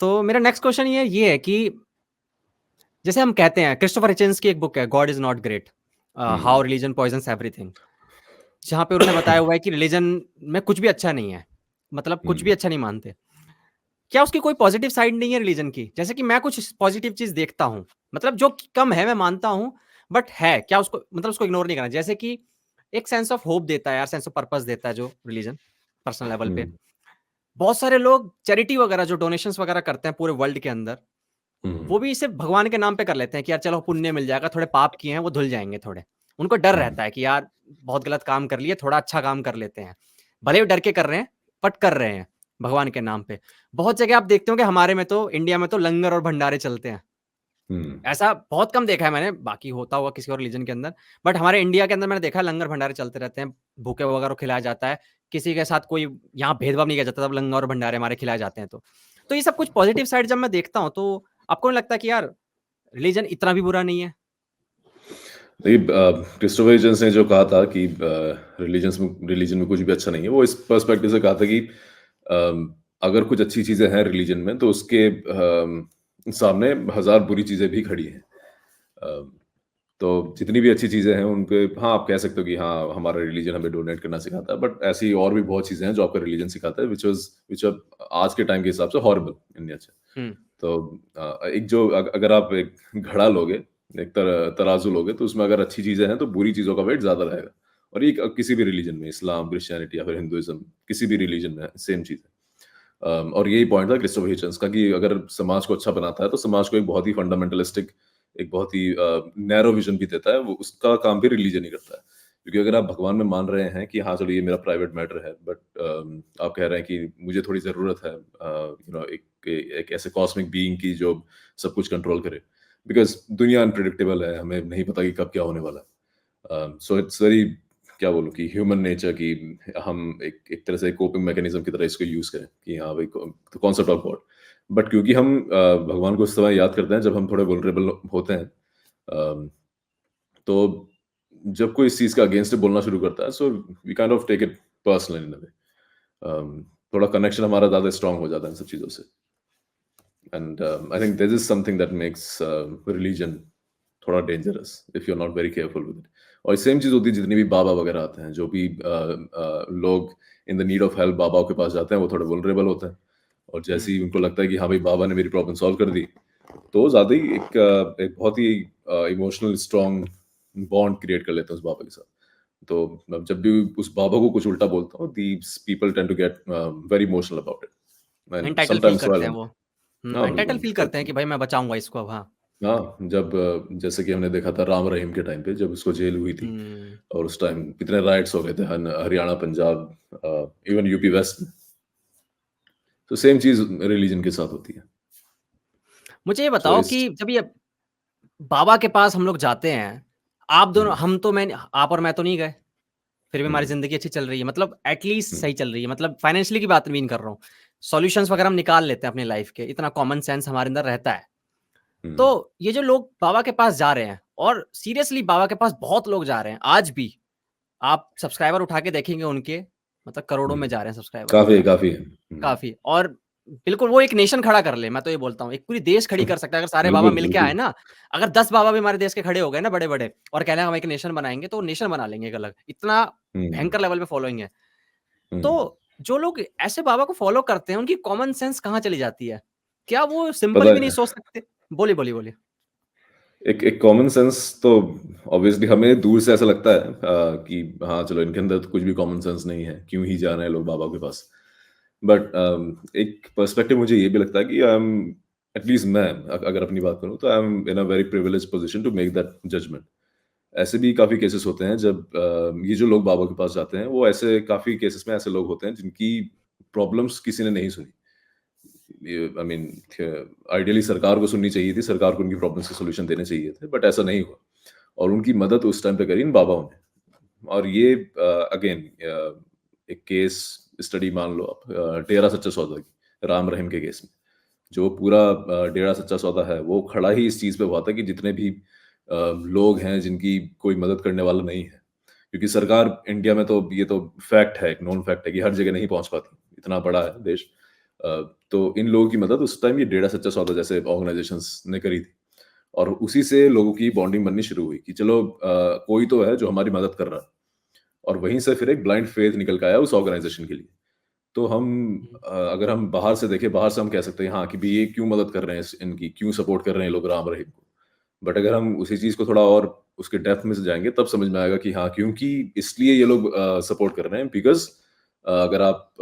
तो मेरा नेक्स्ट क्वेश्चन ये है कि जैसे हम कहते हैं क्रिस्टोफर हिचेंस की एक बुक है God is not great hmm, how religion poisons everything. जहाँ पे उन्होंने बताया हुआ है कि रिलीजन में कुछ भी अच्छा नहीं है। मतलब कुछ भी हुँ, अच्छा नहीं मानते। क्या उसकी कोई पॉजिटिव साइड नहीं है रिलीजन की? जैसे कि मैं कुछ पॉजिटिव चीज़ देखता हूँ। मतलब जो कम है मैं मानता हूँ, बट है क्या, उसको मतलब उसको इग्नोर नहीं करना। जैसे कि एक सेंस ऑफ होप देता है यार, सेंस ऑफ पर्पस देता है जो रिलीजन पर्सनल लेवल पे। हुँ, बहुत सारे लोग चैरिटी वगैरह जो डोनेशंस वगैरह करते हैं पूरे वर्ल्ड के अंदर, हुँ, वो भी सिर्फ भगवान के नाम पे कर लेते हैं कि यार चलो पुण्य मिल जाएगा, थोड़े पाप किए हैं वो धुल जाएंगे थोड़े। उनको डर हुँ। रहता है कि यार बहुत गलत काम कर लिए, थोड़ा अच्छा काम कर लेते हैं। भले ही डर के कर रहे हैं, बट कर रहे हैं भगवान के नाम पे। बहुत जगह आप देखते हो कि हमारे में तो इंडिया में तो लंगर और भंडारे चलते हैं। हुँ, ऐसा बहुत कम देखा है मैंने, बाकी होता होगा किसी और रिलीजन के अंदर, बट हमारे इंडिया के अंदर मैंने देखा है लंगर भंडारे चलते रहते हैं, भूखे वगैरह को खिलाया जाता है। किसी के साथ कोई यहाँ भेदभाव नहीं किया जाता, तब लंगर और भंडारे हमारे खिलाए जाते हैं तो। तो ये सब कुछ पॉजिटिव साइड जब मैं देखता हूँ, तो आपको नहीं लगता कि यार रिलीजन इतना भी बुरा नहीं है? देखिए क्रिस्टोफर हिचन्स ने जो कहा था कि रिलीजन में कुछ भी अच्छा नहीं है, वो इस पर्सपेक्टिव से कहा था कि अगर कुछ अच्छी चीज़ें हैं रिलीजन में तो उसके सामने हज़ार बुरी चीज़ें भी खड़ी हैं। अ, तो जितनी भी अच्छी चीज़ें हैं उन पे हाँ, आप कह सकते हो कि हाँ, हमारा रिलीजन हमें डोनेट करना सिखाता है, बट ऐसी और भी बहुत चीज़ें हैं जो आपका रिलीजन सिखाता है व्हिच आर आज के टाइम के हिसाब से हॉरिबल इन नेचर। हुँ, तो एक जो अगर आप एक घड़ा लोगे, एक तराजू लोगे तो उसमें अगर अच्छी चीज़ें हैं तो बुरी चीज़ों का वेट ज़्यादा रहेगा। और ये किसी भी रिलीजन में इस्लाम, क्रिश्चियनिटी या फिर हिंदुइज़्म किसी भी रिलीजन में सेम चीज़ है। और यही पॉइंट था क्रिस्टोफर हिचन्स का कि अगर समाज को अच्छा बनाता है तो समाज को एक बहुत ही फंडामेंटलिस्टिक एक बहुत ही नैरो विज़न भी देता है, वो उसका काम भी रिलीजन ही करता है। क्योंकि अगर आप भगवान में मान रहे हैं कि हाँ, चलो ये मेरा प्राइवेट मैटर है बट आप कह रहे हैं कि मुझे थोड़ी ज़रूरत है एक ऐसे कॉस्मिक बीइंग की जो सब कुछ कंट्रोल करे। बिकॉज़ दुनिया अनप्रेडिक्टेबल है, हमें नहीं पता कि कब क्या होने वाला है। सो इट्स वेरी क्या बोलूँ कि ह्यूमन नेचर कि हम एक एक तरह से कोपिंग मैकेनिज़्म की तरह इसको यूज़ करें कि हाँ भाई the concept of God. But क्योंकि हम भगवान को उस समय याद करते हैं जब हम थोड़े वल्नरेबल होते हैं। अ, तो जब कोई इस चीज़ के अगेंस्ट बोलना शुरू करता है so we kind of take it personal in a way. थोड़ा कनेक्शन हमारा ज़्यादा स्ट्रॉन्ग हो जाता है इन सब चीज़ों से। And I think this is something that makes religion थोड़ा dangerous if you are not very careful with it. और सेम चीज़ होती है जितने भी बाबा वगैरह आते हैं, जो भी लोग in the need of help बाबाओं के पास जाते हैं, वो थोड़े वल्नरेबल होते हैं। और हुँ। जैसे ही उनको लगता है कि हाँ भाई बाबा ने मेरी प्रॉब्लम सॉल्व कर दी, तो ज़्यादा ही एक बहुत ही इमोशनल स्ट्रॉन्ग बॉन्ड क्रिएट कर लेते हैं उस बाबा के साथ। तो मैं जब भी उस बाबा को कुछ उल्टा बोलता हूँ, these people tend to get very emotional about it and entitle feel sometimes so I करते हैं लर्न। वो। हाँ, एंटाइटल बिल्कुल। फ़ील करते हैं कि भाई मैं बचाऊँगा इसको अब, हाँ। हाँ, जब जैसे कि हमने देखा था राम रहीम के टाइम पे जब उसको जेल हुई थी हुँ। और उस टाइम कितने राइट्स हो गए थे Haryana, Punjab even UP west में। तो सेम चीज़ रिलीजन के साथ होती है। मुझे ये सो बताओ इस कि जब ये बाबा के पास हम लोग जाते हैं, आप दोनों हुँ, हम तो मैं आप और मैं तो नहीं गए, फिर भी हमारी हुँ, ज़िंदगी अच्छी चल रही है, मतलब एट लीस्ट हुँ, सही चल रही है, मतलब फाइनेंशियली की बात भी नहीं कर रहा हूँ। सॉल्यूशंस वगैरह हम निकाल लेते हैं अपनी लाइफ़ के, इतना कॉमन सेंस हमारे अंदर रहता है। हुँ, तो ये जो लोग बाबा के पास जा रहे हैं और सीरियसली बाबा के पास बहुत लोग जा रहे हैं, आज भी आप सब्सक्राइबर उठा के देखेंगे उनके, मतलब करोड़ों में हुँ। जा रहे हैं सब्सक्राइबर काफ़ी वगैरह। काफ़ी है। हुँ, काफ़ी और बिल्कुल वो एक नेशन खड़ा कर ले, मैं तो ये बोलता हूँ, एक पूरी देश खड़ी कर सकता है अगर सारे बाबा बिल्कुल, मिलके आए बिल्कुल। ना, अगर 10 बाबा भी हमारे देश के खड़े हो गए ना बड़े-बड़े और कह रहे हैं हम एक नेशन बनाएँगे, तो नेशन बना लेंगे एक अलग, इतना हुँ, भयंकर लेवल पे फॉलोइंग है। हुँ। तो जो लोग ऐसे बाबा को फॉलो करते हैं, उनकी कॉमन सेंस कहाँ चली जाती है? क्या वो पता सिंपल भी नहीं है सोच सकते? बोलिए, बोलिए, बोलिए। एक एक कॉमन सेंस तो ऑब्वियसली हमें दूर से ऐसा लगता है कि हाँ, चलो इनके अंदर तो कुछ भी कॉमन सेंस नहीं है, क्यों ही जा रहे हैं लोग बाबा के पास। बट एक पर्सपेक्टिव मुझे ये भी लगता है कि आई एम एटलीस्ट मैं अगर अपनी बात करूँ तो I am in a very privileged position to make that judgement. ऐसे भी काफ़ी केसेस होते हैं जब ये जो लोग बाबा के पास जाते हैं, वो ऐसे काफ़ी केसेस में ऐसे लोग होते हैं जिनकी प्रॉब्लम्स किसी ने नहीं सुनी। ये आई मीन आइडियली सरकार को सुननी चाहिए थी, सरकार को उनकी प्रॉब्लम्स के सॉल्यूशन देने चाहिए थे, बट ऐसा नहीं हुआ और उनकी मदद उस टाइम पे करी इन बाबाओं ने। और ये अगेन एक केस स्टडी मान लो आप डेरा सच्चा सौदा की, राम रहीम के केस में। जो पूरा डेरा सच्चा सौदा है, वो खड़ा ही इस चीज़ पे हुआ था कि जितने भी लोग हैं जिनकी कोई मदद करने वाला नहीं है। क्योंकि सरकार इंडिया में तो ये तो फैक्ट है, एक नोन फैक्ट है कि हर जगह नहीं पहुँच पाती, इतना बड़ा है देश। अ, तो इन लोगों की मदद उस टाइम ये डेरा सच्चा सौदा जैसे ऑर्गनाइज़ेशंस ने करी थी। और उसी से लोगों की बॉन्डिंग बननी शुरू हुई कि चलो कोई तो है जो हमारी मदद कर रहा है। और वहीं से फिर एक ब्लाइंड फेथ निकल के आया उस ऑर्गनाइज़ेशन के लिए। तो हम हुँ, अगर हम बाहर से देखें, बाहर से हम कह सकते हैं हाँ, कि भई ये क्यों मदद कर रहे हैं इनकी, क्यों सपोर्ट कर रहे हैं लोग राम रहीम को। बट अगर हम उसी चीज़ को थोड़ा और उसके डेप्थ में से जाएंगे तब समझ में आएगा कि हाँ, क्योंकि इसलिए ये लोग सपोर्ट कर रहे हैं, बिकॉज अगर आप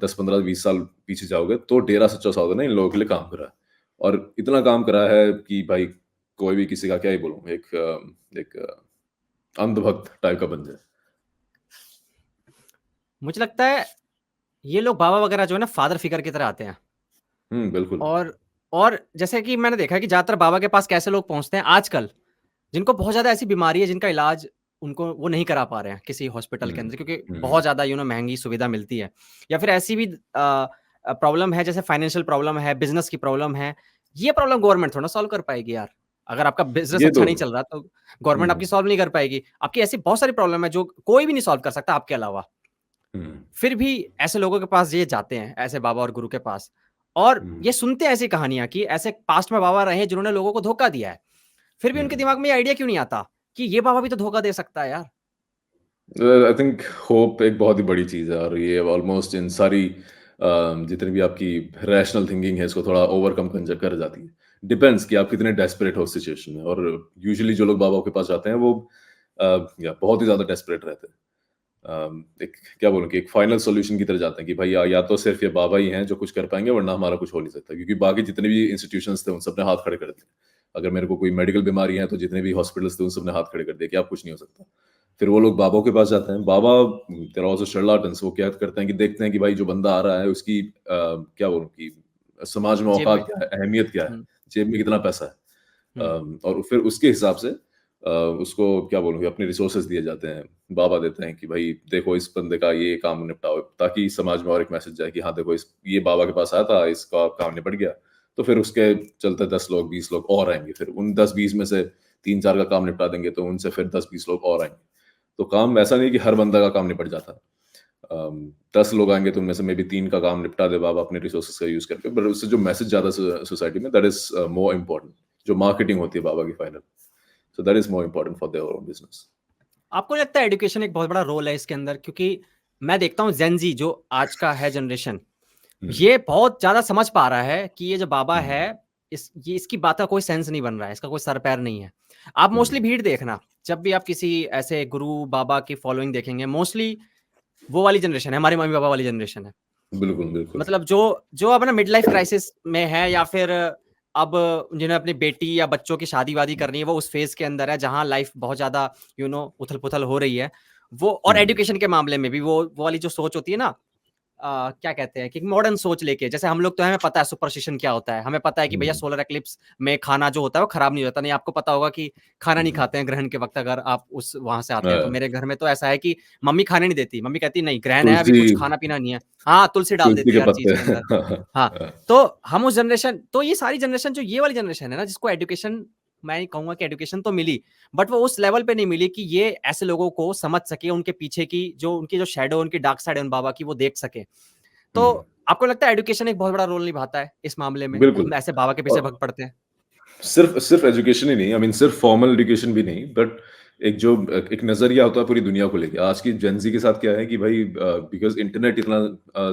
10 15 20 साल पीछे जाओगे तो डेरा सच्चा सौदा ने इन लोगों के लिए काम करा है, और इतना काम करा है कि भाई कोई भी किसी का क्या ही बोलूं, एक अंधभक्त टाइप का बन जाए। मुझे लगता है ये लोग बाबा वगैरह जो है ना फादर फिगर की तरह आते हैं। बिल्कुल। और जैसे कि मैंने देखा है कि ज़्यादातर बाबा के पास कैसे लोग पहुँचते हैं आजकल, जिनको बहुत ज़्यादा ऐसी बीमारी है जिनका इलाज उनको वो नहीं करा पा रहे हैं किसी हॉस्पिटल के अंदर, क्योंकि बहुत ज़्यादा महँगी सुविधा मिलती है। या फिर ऐसी भी प्रॉब्लम है जैसे फाइनेंशियल प्रॉब्लम है, बिज़नेस की प्रॉब्लम है। ये प्रॉब्लम गवर्नमेंट थोड़ा ना सॉल्व कर पाएगी यार। अगर आपका बिज़नेस ये अच्छा तो नहीं चल रहा तो गवर्नमेंट हम्म आपकी सॉल्व नहीं कर पाएगी। आपकी ऐसी बहुत सारी प्रॉब्लम है जो कोई भी नहीं सॉल्व कर सकता आपके अलावा। हम्म फिर भी ऐसे लोगों के पास ये जाते हैं, ऐसे बाबा और गुरु के पास, और हम्म ये सुनते हैं ऐसी कहानियाँ कि ऐसे पास्ट में बाबा रहे हैं जिन्होंने लोगों को धोखा दिया है। फिर भी उनके हम्म दिमाग में ये आइडिया क्यों नहीं आता कि ये बाबा भी तो धोखा दे सकता है यार? आई थिंक होप एक बहुत ही बड़ी चीज़ है, और ये ऑलमोस्ट इन सारी जितनी भी आपकी रैशनल थिंकिंग है इसको थोड़ा ओवरकम कर जाती है। डिपेंड्स कि आप कितने डेस्परेट हो उस सिचुएशन में, और यूजुअली जो लोग बाबा के पास जाते हैं वो या बहुत ही ज़्यादा डेस्परेट रहते हैं। एक क्या बोलूँ कि एक फाइनल सॉल्यूशन की तरह जाते हैं कि भाई या तो सिर्फ ये बाबा ही हैं जो कुछ कर पाएंगे, वरना हमारा कुछ हो नहीं सकता, क्योंकि बाकी जितने भी इंस्टीट्यूशंस थे उन सब ने हाथ खड़े कर दिए। अगर मेरे को कोई मेडिकल बीमारी है तो जितने भी हॉस्पिटल्स थे उन सब ने हाथ खड़े कर दिए कि आप कुछ नहीं हो सकता। फिर वो लोग बाबा के पास जाते हैं। बाबा देयर आर आल्सो शर्लाटन्स, वो क्या करते हैं कि देखते हैं कि भाई जो बंदा आ रहा है उसकी क्या बोलूँ कि समाज में जेब औकात में। क्या है, अहमियत क्या है, हुँ, जेब में कितना पैसा है। हुँ, और फिर उसके हिसाब से उसको क्या बोलूँ कि अपने रिसोर्सेज दिए जाते हैं। बाबा देते हैं कि भाई देखो इस बंदे का ये काम निपटाओ, ताकि समाज में और एक मैसेज जाए कि हाँ देखो इस ये बाबा के पास आया था, इसका काम निपट गया। तो फिर उसके चलते 10 लोग 20 लोग और आएँगे, फिर उन 10-20 में से 3-4 का काम निपटा देंगे तो उनसे फिर 10-20 लोग और आएँगे। तो काम ऐसा नहीं कि हर बंदा का काम निपट जाता है। 10 लोग आएँगे तो उनमें से मेबी 3 का काम निपटा दे बाबा अपने रिसोर्सेज का यूज़ करके, बट उससे जो मैसेज जाता है सोसाइटी में, दैट इज़ मोर इम्पोर्टेंट। जो मार्केटिंग होती है बाबा की final. So that is more important for their own business. आपको नहीं लगता है एजुकेशन एक बहुत बड़ा रोल है इसके अंदर? क्योंकि मैं देखता हूँ जेन ज़ी जो आज का है जनरेशन, Hmm. ये बहुत ज़्यादा समझ पा रहा है कि ये जो बाबा है, Hmm. इसकी बात का कोई सेंस नहीं बन रहा है, इसका कोई सर-पैर नहीं है। आप मोस्टली Hmm. भीड़ देखना, जब भी आप किसी ऐसे गुरु, बाबा की फॉलोइंग देखेंगे, मोस्टली वो वाली जनरेशन है, हमारे मम्मी-पापा वाली जनरेशन है। बिल्कुल, बिल्कुल। मतलब जो जो अब ना मिड लाइफ क्राइसिस में है, या फिर अब जिन्हें अपनी बेटी या बच्चों की शादी-वादी करनी है, वो उस फेज़ के अंदर है जहाँ लाइफ बहुत ज़्यादा उथल-पुथल हो रही है। वो और हुँ, एजुकेशन के मामले में भी वो वाली जो सोच होती है ना, क्या कहते हैं कि मॉडर्न सोच लेके, जैसे हम लोग तो हमें पता है सुपरस्टिशन क्या होता है। हमें पता है कि भैया हुँ, सोलर एक्लिप्स में खाना जो होता है वो खराब नहीं होता। नहीं, आपको पता होगा कि खाना नहीं हुँ। खाते हैं ग्रहण के वक़्त, अगर आप उस वहाँ से आते हैं तो। हाँ, मेरे घर में तो ऐसा है कि मम्मी खाने नहीं देती। मम्मी कहती है नहीं ग्रहण है, अभी तुलसी कुछ खाना-पीना नहीं है। हाँ, तुलसी डाल तुलसी देती के है हर पत्ते। चीज़ के अंदर। हाँ, हाँ, हाँ, हाँ। तो हम उस जनरेशन, तो ये सारी जनरेशन जो ये वाली जनरेशन है ना, जिसको एजुकेशन, मैं नहीं कहूँगा कि एजुकेशन तो मिली, बट वो उस लेवल पे नहीं मिली कि ये ऐसे लोगों को समझ सके, उनके पीछे की जो उनकी जो शैडो, उनकी डार्क साइड है उन बाबा की, वो देख सके। तो हुँ, आपको लगता है एजुकेशन एक बहुत बड़ा रोल निभाता है इस मामले में? बिल्कुल। हम ऐसे बाबा के पीछे और भाग पड़ते हैं। सिर्फ़ सिर्फ़ एजुकेशन ही नहीं, आई मीन सिर्फ़ फॉर्मल एजुकेशन भी नहीं, बट एक नज़रिया होता है पूरी दुनिया को लेके। आज की जेन ज़ी के साथ क्या है कि भाई बिकॉज़ इंटरनेट इतना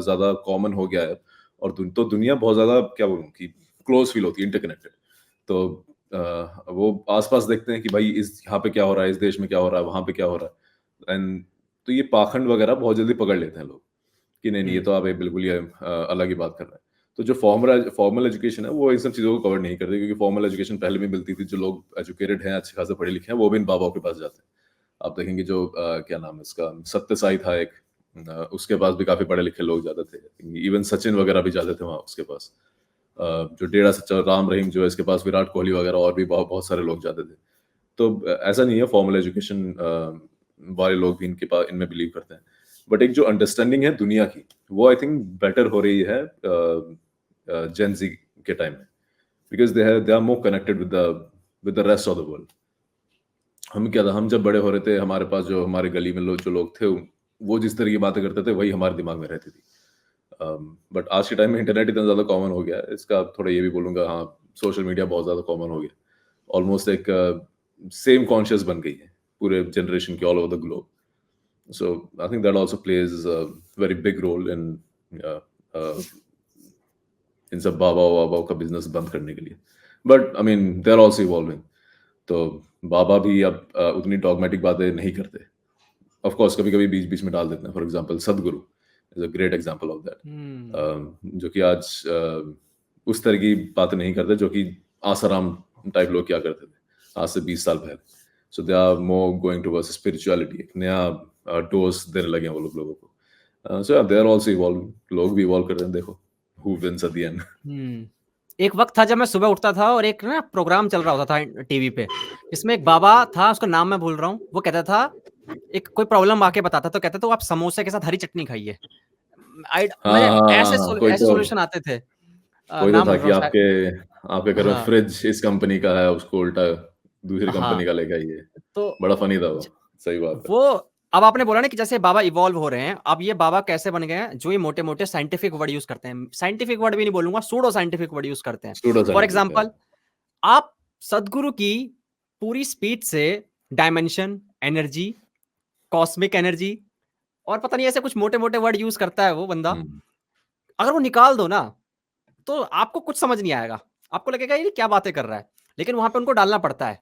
ज़्यादा कॉमन हो गया है, और तो दुनिया बहुत ज़्यादा क्या बोलूँ कि क्लोज़ फ़ील होती है, इंटरकनेक्टेड। तो वो आस-पास देखते हैं कि भाई इस यहाँ पे क्या हो रहा है, इस देश में क्या हो रहा है, वहाँ पे क्या हो रहा है, एंड तो ये पाखंड वगैरह बहुत जल्दी पकड़ लेते हैं लोग कि नहीं, नहीं ये हुँ, तो आप एक बिल्कुल ही अलग ही बात कर रहे हैं। तो जो फॉर्मल एजुकेशन है वो इन सब चीज़ों को कवर नहीं करती, क्योंकि फॉर्मल एजुकेशन पहले भी मिलती थी। जो लोग एजुकेटेड हैं, अच्छे खासे पढ़े लिखे हैं, वो भी इन बाबाओं के पास जाते हैं। आप देखेंगे जो क्या नाम है इसका, सत्य साई था एक, उसके पास भी काफ़ी पढ़े लिखे लोग जाते थे। इवन सचिन वगैरह भी जाते थे वहाँ उसके पास। जो डेरा सच्चा राम रहीम जो है इसके पास, विराट कोहली वगैरह और भी बहुत बहुत सारे लोग जाते थे। तो ऐसा नहीं है, फॉर्मल एजुकेशन वाले लोग भी इनमें बिलीव करते हैं। बट एक जो अंडरस्टैंडिंग है दुनिया की, वो आई थिंक बेटर हो रही है जेन ज़ी के टाइम में, because they are more connected with the rest of the world. हम क्या था, हम जब बड़े हो रहे थे, हमारे पास जो हमारे गली में जो लोग थे, वो जिस तरह की बातें करते थे वही हमारे दिमाग में रहती थी। बट आज के टाइम में इंटरनेट इतना ज़्यादा कॉमन हो गया है, इसका थोड़ा ये भी बोलूँगा, हाँ, सोशल मीडिया बहुत ज़्यादा कॉमन हो गया। ऑलमोस्ट एक सेम कॉन्शियस बन गई है पूरे जनरेशन की all over the globe. So I think that also plays a very big role uh, uh, इन सब बाबा वाबा का बिजनेस बंद करने के लिए। But I mean they are also evolving. तो बाबा भी अब उतनी डॉगमेटिक बातें नहीं करते। ऑफ कोर्स कभी-कभी बीच-बीच में डाल देते हैं। For example Sadhguru is a great example of that. जो कि आज उस तरह की बातें नहीं करते जो कि आसाराम टाइप लोग क्या करते थे आज से 20 साल पहले। So they are more going towards spirituality, एक नया डोज देने लगे हैं वो लोग लोगों को। सो दे आर आल्सो इवॉल्विंग, लोग भी इवॉल्व कर रहे हैं, देखो हू विन्स एट द एंड। एक वक्त था जब मैं सुबह उठता था और एक ना प्रोग्राम चल रहा होता था टीवी पे, इसमें एक बाबा था, उसका नाम मैं भूल रहा हूँ, वो कहता था, एक कोई प्रॉब्लम आके बताता तो कहता था, तो आप समोसे के साथ हरी चटनी खाइए। हाँ, मैंने हाँ, हाँ, हाँ, ऐसे सॉल्यूशन आते थे। कोई तो नाम था भूल रहा कि हूँ शायद। आपके आपके घर में हाँ, फ्रिज इस कंपनी का है, उसको उल्टा दूसरी हाँ, कंपनी का लेके आइए। तो बड़ा फनी था वो, सही बात है। वो अब आपने बोला ना कि जैसे बाबा इवॉल्व हो रहे हैं, अब ये बाबा कैसे बन गए हैं, जो ये मोटे-मोटे साइंटिफिक वर्ड यूज़ करते हैं। साइंटिफिक वर्ड भी नहीं बोलूँगा, सूडो साइंटिफिक वर्ड यूज़ करते हैं। सूडो फॉर साइंटिफिक है। एग्ज़ाम्पल, आप सद्गुरु की पूरी स्पीच से डायमेंशन, एनर्जी, कॉस्मिक एनर्जी और पता नहीं ऐसे कुछ मोटे-मोटे वर्ड यूज़ करता है वो बंदा। हुँ, अगर वो निकाल दो ना, तो आपको कुछ समझ नहीं आएगा। आपको लगेगा ये क्या बातें कर रहा है। लेकिन वहाँ पे उनको डालना पड़ता है।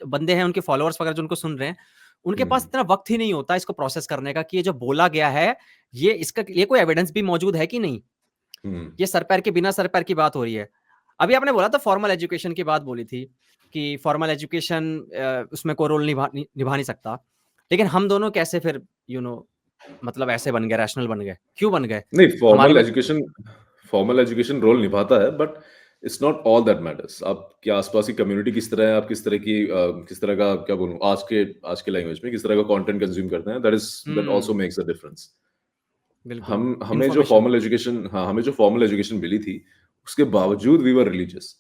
बंदे हैं उनके फॉलोअर्स वगैरह जो उनको सुन रहे हैं, उनके पास हुँ, इतना वक़्त ही नहीं होता इसको प्रोसेस करने का कि ये जो बोला गया है, ये कोई एविडेंस भी मौजूद है कि नहीं? हुँ, ये सर-पैर के बिना सर-पैर की बात हो रही है। अभी आपने बोला था फॉर्मल एजुकेशन की बात बोली थी, कि फॉर्मल एजुकेशन उसमें कोई रोल निभा नहीं सकता। लेकिन हम दोनों कैसे फिर यू नो मतलब ऐसे बन गए, रैशनल बन गए? क्यों बन गए? नहीं, हमारे में फॉर्मल एजुकेशन रोल निभाता है, but it's not all that matters. आपके आस-पास की कम्युनिटी किस तरह है, आप किस तरह का क्या बोलूँ, आज के लैंग्वेज में किस तरह का कंटेंट कंज्यूम करते हैं, that also hmm, makes a difference. बिल्कुल। इन्फॉर्मेशन हमें जो फॉर्मल एजुकेशन मिली थी, उसके बावजूद we were religious.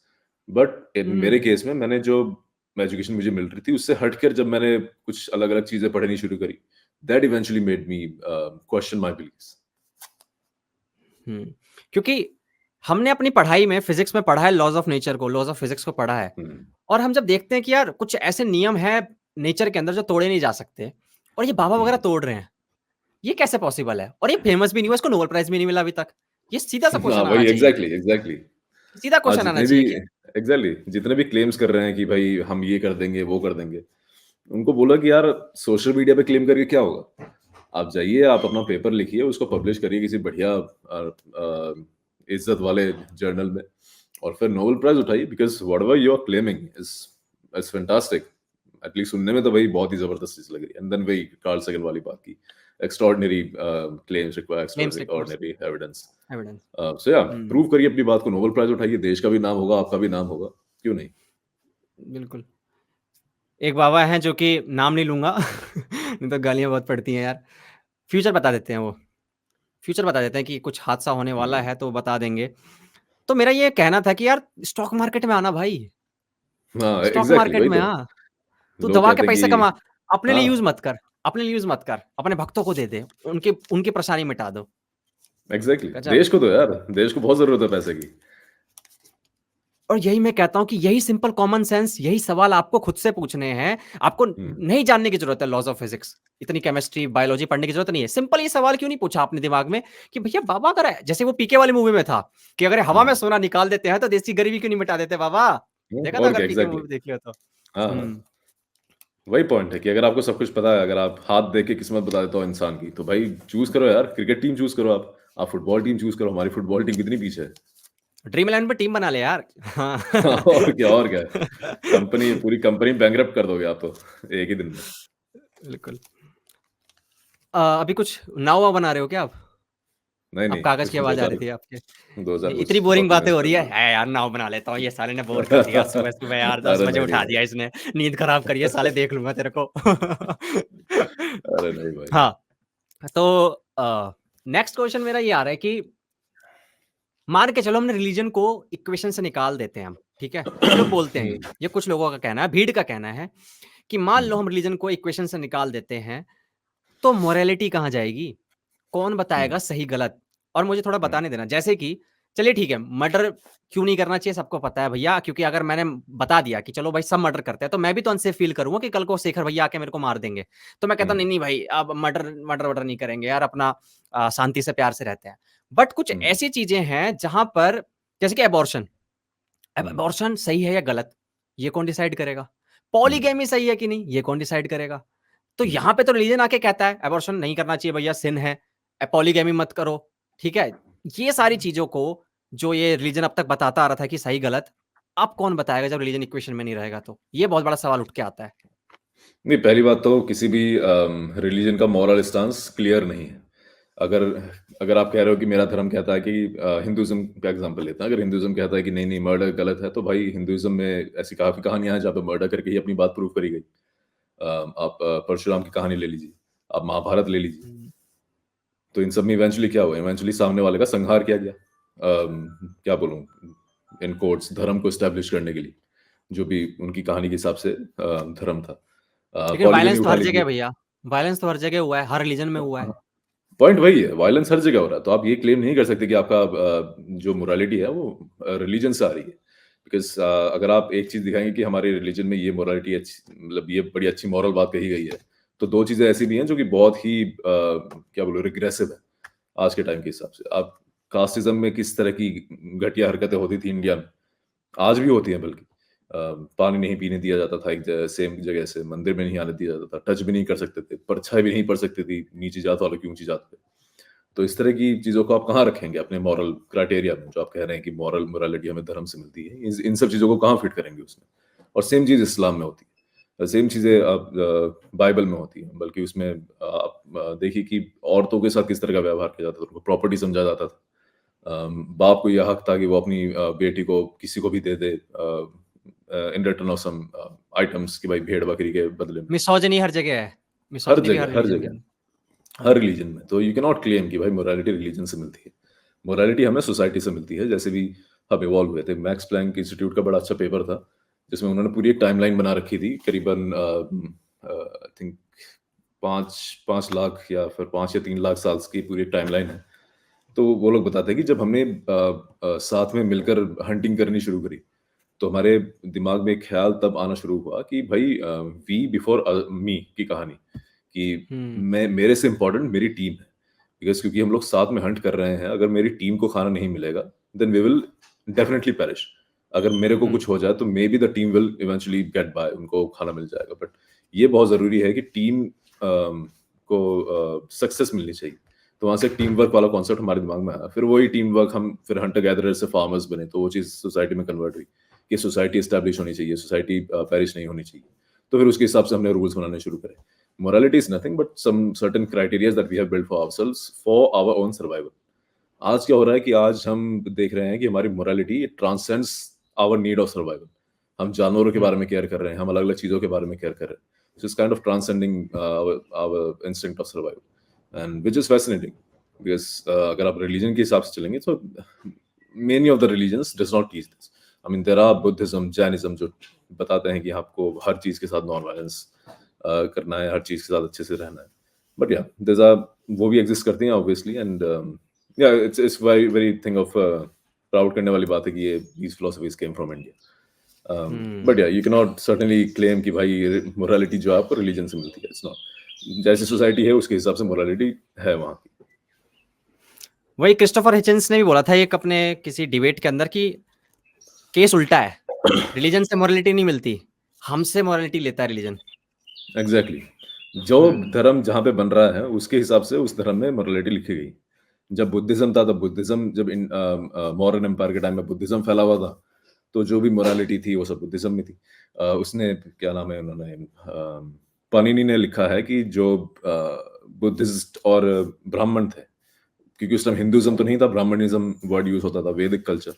But in मेरे हुँ, केस में मैंने जो एजुकेशन मुझे मिल रही थी, उससे हटकर जब मैंने कुछ अलग-अलग चीज़ें पढ़नी शुरू करी, that eventually made me question my beliefs. Hmm. क्योंकि हमने अपनी पढ़ाई में फिज़िक्स में पढ़ा है लॉज़ ऑफ नेचर को, लॉज़ ऑफ फिज़िक्स को पढ़ा है। हुँ, और हम जब देखते हैं कि यार कुछ ऐसे नियम हैं नेचर के अंदर जो तोड़े नहीं जा सकते और ये बाबा हुँ। वगैरह तोड़ रहे हैं। ये कैसे पॉसिबल है? और ये फेमस भी नहीं हुआ, इसको नोबेल प्राइज़ भी नहीं मिला अभी तक। ये सीधा-सा हाँ, क्वेश्चन आना वही चाहिए। एग्ज़ैक्टली। सीधा आज क्वेश्चन आना चाहिए कि जितने भी क्लेम्स कर रहे हैं कि भाई हम ये कर देंगे, वो कर देंगे, उनको बोला कि यार सोशल मीडिया पे क्लेम करके क्या होगा? आप जाइए, आप अपना पेपर लिखिए, उसको पब्लिश करिए किसी बढ़िया इज़्ज़त वाले जर्नल में और फिर नोबेल प्राइज़ उठाइए, because whatever you are claiming is fantastic. At least सुनने में तो भाई बहुत ही ज़बरदस्त चीज़ लग रही है। एंड देन वही कार्ल सेगन वाली बात की, extraordinary claims require claims records extraordinary evidence. Evidence. So yeah hmm, prove करिए अपनी बात को, नोबेल प्राइज़ उठाइए, देश का भी नाम होगा, आपका भी नाम होगा, क्यों नहीं? बिल्कुल। एक बाबा हैं जो कि नाम नहीं लूँगा नहीं तो गालियाँ बहुत पड़ती हैं यार। फ्यूचर बता देते हैं वो। फ्यूचर बता देते हैं कि कुछ हादसा होने वाला हुँ। है तो बता देंगे। तो मेरा ये कहना था कि यार स्टॉक मार्केट में आना भाई, हाँ, स्टॉक एग्ज़ैक्टली मार्केट वही में तो। आ। तू लोग दबा के कहते हैं पैसे कमा, कि अपने लिए यूज़ हाँ, मत कर, अपने लिए यूज़ मत कर, अपने भक्तों को दे दे, उनकी उनकी परेशानी मिटा दो। एग्ज़ैक्टली गज़ब! देश को दो यार, देश को बहुत ज़रूरत है पैसे की। और यही मैं कहता हूँ कि यही सिंपल कॉमन सेंस, यही सवाल आपको खुद से पूछने हैं। आपको हुँ, नहीं जानने की ज़रूरत है लॉज़ ऑफ फिज़िक्स। इतनी केमिस्ट्री, बायोलॉजी पढ़ने की ज़रूरत नहीं है। सिंपल ये सवाल क्यों नहीं पूछा आपने दिमाग में कि भैया बाबा अगर जैसे वो पीके वाली मूवी में था कि अगर हवा में हुँ, सोना निकाल देते हैं तो देश की गरीबी क्यों नहीं मिटा देते बाबा? देखा था और अगर क्या पीके एग्ज़ैक्टली। मूवी देखी हो तो? हाँ, हाँ, हुँ, वही पॉइंट है कि अगर आपको सब कुछ पता है, अगर आप हाथ देख के किस्मत बता देते हो इंसान की, तो भाई चूज़ करो यार, क्रिकेट टीम चूज़ करो आप। आप फुटबॉल टीम चूज़ करो, हमारी फुटबॉल टीम कितनी पीछे है। ड्रीम इलेवन पे टीम बना ले यार। हाँ। और क्या। पूरी कंपनी बैंकरप्ट कर दोगे आप तो, एक ही दिन में। बिल्कुल। अभी कुछ नाव-वाव बना रहे हो क्या आप? नहीं, अब नहीं, कागज़ कुछ की नहीं आवाज़ आ सोचा रही अभी। थी आपके। ये 2000 इतनी कुछ बोरिंग बहुत बातें हो इन्वेस्ट रही है, करना "है यार नाव बना लेता हूँ, ये साले ने बोर कर दिया सुबह-सुबह यार 10 अरे बजे नहीं, नहीं उठा भाई। दिया इसने, नींद खराब करी है साले देख लूँगा तेरे को।" अरे नहीं भाई। हाँ, तो नेक्स्ट क्वेश्चन मेरा ये आ रहा है कि मान के चलो हमने रिलीजन को इक्वेशन से निकाल देते हैं हम, ठीक है? कुछ लोग बोलते हैं हुँ, ये कुछ लोगों का कहना है, भीड़ का कहना है कि मान लो हुँ, हम रिलीजन को इक्वेशन से निकाल देते हैं, तो मोरालिटी कहाँ जाएगी? कौन हुँ, बताएगा सही गलत? और मुझे थोड़ा हुँ, बताने देना, जैसे कि चलिए ठीक है, मर्डर क्यों नहीं करना चाहिए सबको पता है भैया, क्योंकि अगर मैंने बता दिया कि चलो भाई सब मर्डर करते हैं, तो मैं भी तो अनसेफ फ़ील करूँगा कि कल को शेखर भैया आके मेरे को मार देंगे। तो मैं कहता हुँ, नहीं, नहीं भाई अब मर्डर-वर्डर नहीं करेंगे यार, अपना शांति से प्यार से रहते हैं। बट कुछ हुँ, ऐसी चीज़ें हैं जहाँ पर जैसे कि एबॉर्शन, अब हुँ, एबॉर्शन सही है या गलत? ये कौन डिसाइड करेगा? पॉलीगैमी सही है कि नहीं, ये कौन डिसाइड करेगा? तो यहाँ पे तो रिलीजन आके कहता है अबॉर्शन नहीं करना चाहिए भैया, सिन है, पॉलीगैमी मत करो, ठीक है? ये सारी चीज़ों को जो ये रिलीजन अब तक बताता आ रहा था कि सही गलत, अब कौन बताएगा जब रिलीजन इक्वेशन में नहीं रहेगा तो? ये बहुत बड़ा सवाल उठ के आता है। नहीं, पहली बात तो किसी भी रिलीजन का मॉरल स्टांस क्लियर नहीं है। अगर अगर आप कह रहे हो कि मेरा धर्म कहता है कि हिंदुइज्म का एग्जांपल लेते हैं, अगर हिंदुइज्म कहता है कि नहीं नहीं मर्डर गलत है, तो भाई हिंदुइज्म में ऐसी काफी कहानियां हैं जहाँ पे मर्डर करके ही अपनी बात प्रूव करी गई। आप परशुराम की कहानी ले लीजिए, आप महाभारत ले लीजिए, हुँ। तो इन सब में इवेंचुअली क्या हुआ, इवेंचुअली सामने वाले का संहार किया गया। क्या बोलूं, इन कोर्ट्स धर्म को एस्टेब्लिश करने के लिए, जो भी उनकी कहानी के हिसाब से धर्म था। लेकिन पॉलीगेमी वायलेंस तो उठा हर जगह है लीजिए। भैया, वायलेंस तो हर जगह हुआ है, हर रिलीजन में हुआ है। पॉइंट वही है, वायलेंस हर जगह हो रहा है, तो आप ये क्लेम नहीं कर सकते कि आपका जो मोरालिटी है वो रिलीजन से आ रही है। बिकॉज अगर आप एक चीज दिखाएंगे कि हमारे रिलीजन में ये मोरालिटी अच्छी, मतलब ये बड़ी अच्छी मॉरल बात कही गई है, तो दो चीजें ऐसी भी हैं जो कि बहुत ही क्या बोलो रिग्रेसिव है आज के टाइम के हिसाब से। आप कास्टिज्म में किस तरह की घटिया हरकतें होती थी इंडिया में, आज भी होती हैं, बल्कि पानी नहीं पीने दिया जाता था एक सेम जगह से, मंदिर में नहीं आने दिया जाता था, टच भी नहीं कर सकते थे, परछाई भी नहीं पड़ सकती थी नीची जात वालों की ऊंची जात पे। तो इस तरह की चीजों को आप कहाँ रखेंगे अपने मॉरल क्राइटेरिया में, जो आप कह रहे हैं कि मॉरल मोरालिटी हमें धर्म से मिलती है, इन सब चीजों को कहाँ फिट करेंगे उसमें? और सेम चीज इस्लाम में होती है, सेम चीजें आप बाइबल में होती है, बल्कि उसमें आप देखिए कि औरतों के साथ किस तरह का व्यवहार किया जाता था, उनको प्रॉपर्टी समझा जाता था। बाप को यह हक था कि वो अपनी बेटी को किसी को भी दे दे in return of some items, कि भाई भेड़ बकरी के बदले में। मिसोजिनी हर जगह है, हर मिसोजिनी भी हर जगह, हर रिलीजन के जगह, अंदर। हर रिलीजन में। तो यू कैन नॉट क्लेम कि भाई मोरालिटी रिलीजन से मिलती है। मोरालिटी हमें सोसाइटी से मिलती है, जैसे भी हम इवॉल्व हुए थे। मैक्स प्लैंक इंस्टीट्यूट का बड़ा अच्छा पेपर था, जिसमें उन्होंने पूरी एक टाइमलाइन बना रखी थी, करीबन आई थिंक 5 लाख या फिर 5 या 3 लाख साल की पूरी एक टाइमलाइन है। तो वो लोग बताते हैं कि जब हमने साथ में मिलकर हंटिंग करनी शुरू करी, तो हमारे दिमाग में एक ख्याल तब आना शुरू हुआ कि भाई वी बिफोर मी की कहानी, कि हुँ, मैं, मेरे से इम्पोर्टेंट मेरी टीम है। बिकॉज क्योंकि हम लोग साथ में हंट कर रहे हैं, अगर मेरी टीम को खाना नहीं मिलेगा, then we will definitely perish. अगर मेरे को हुँ, कुछ हो जाए तो may be the team will eventually get by, उनको खाना मिल जाएगा। बट ये बहुत जरूरी है कि टीम को सक्सेस मिलनी चाहिए। तो वहां से टीम वर्क वाला कॉन्सेप्ट हमारे दिमाग में आया, फिर वही टीम वर्क हम फिर हंटर गैदरर से फार्मर्स बने, तो वो चीज़ सोसाइटी में कन्वर्ट हुई कि सोसाइटी एस्टैब्लिश होनी चाहिए, सोसाइटी पेरिश नहीं होनी चाहिए। तो फिर उसके हिसाब से हमने रूल्स बनाने शुरू करे। Morality is nothing but some certain criteria that we have built for ourselves for our own survival. आज क्या हो रहा है कि आज हम देख रहे हैं कि हमारी morality transcends our need of survival. हम जानवरों के हुँ। बारे में केयर कर रहे हैं, हम अलग अलग चीजों के बारे में केयर कर रहे हैं। It's kind of transcending our instinct of survival, and which is fascinating. Because अगर आप रिलीजन के हिसाब से चलेंगे तो many of the religions does not teach this. I mean there are Buddhism, Jainism, जो बताते हैं कि आपको हर चीज के साथ नॉन वायलेंस करना है, हर चीज के साथ अच्छे से रहना है। बट या देयर आर, वो भी एग्जिस्ट करती हैं ऑब्वियसली, एंड या it's very very thing of proud करने वाली बात है कि ये these philosophies came from India. But yeah, you cannot certainly claim कि भाई मोरालिटी जो है आपको रिलीजन से मिलती है, इट्स नॉट। जैसी सोसाइटी है उसके हिसाब से मोरालिटी है वहाँ की। वही क्रिस्टोफर हिचन्स ने भी बोला था एक अपने किसी डिबेट के अंदर कि केस उल्टा है, रिलीजन से मोरालिटी नहीं मिलती, हमसे मोरालिटी लेता है रिलीजन। एग्जैक्टली जो हुँ, धर्म जहाँ पे बन रहा है उसके हिसाब से उस धर्म में मोरालिटी लिखी गई। जब बुद्धिज्म था तब बुद्धिज्म, जब मॉडर्न एम्पायर के टाइम में बुद्धिज्म फैला हुआ था, तो जो भी मोरालिटी थी वो सब बुद्धिज्म में थी। उसने क्या नाम है, उन्होंने पाणिनि ने लिखा है कि जो बुद्धिस्ट और ब्राह्मण थे, क्योंकि उस टाइम हिंदुइज्म तो नहीं था, ब्राह्मणिज्म वर्ड यूज होता था, वैदिक कल्चर,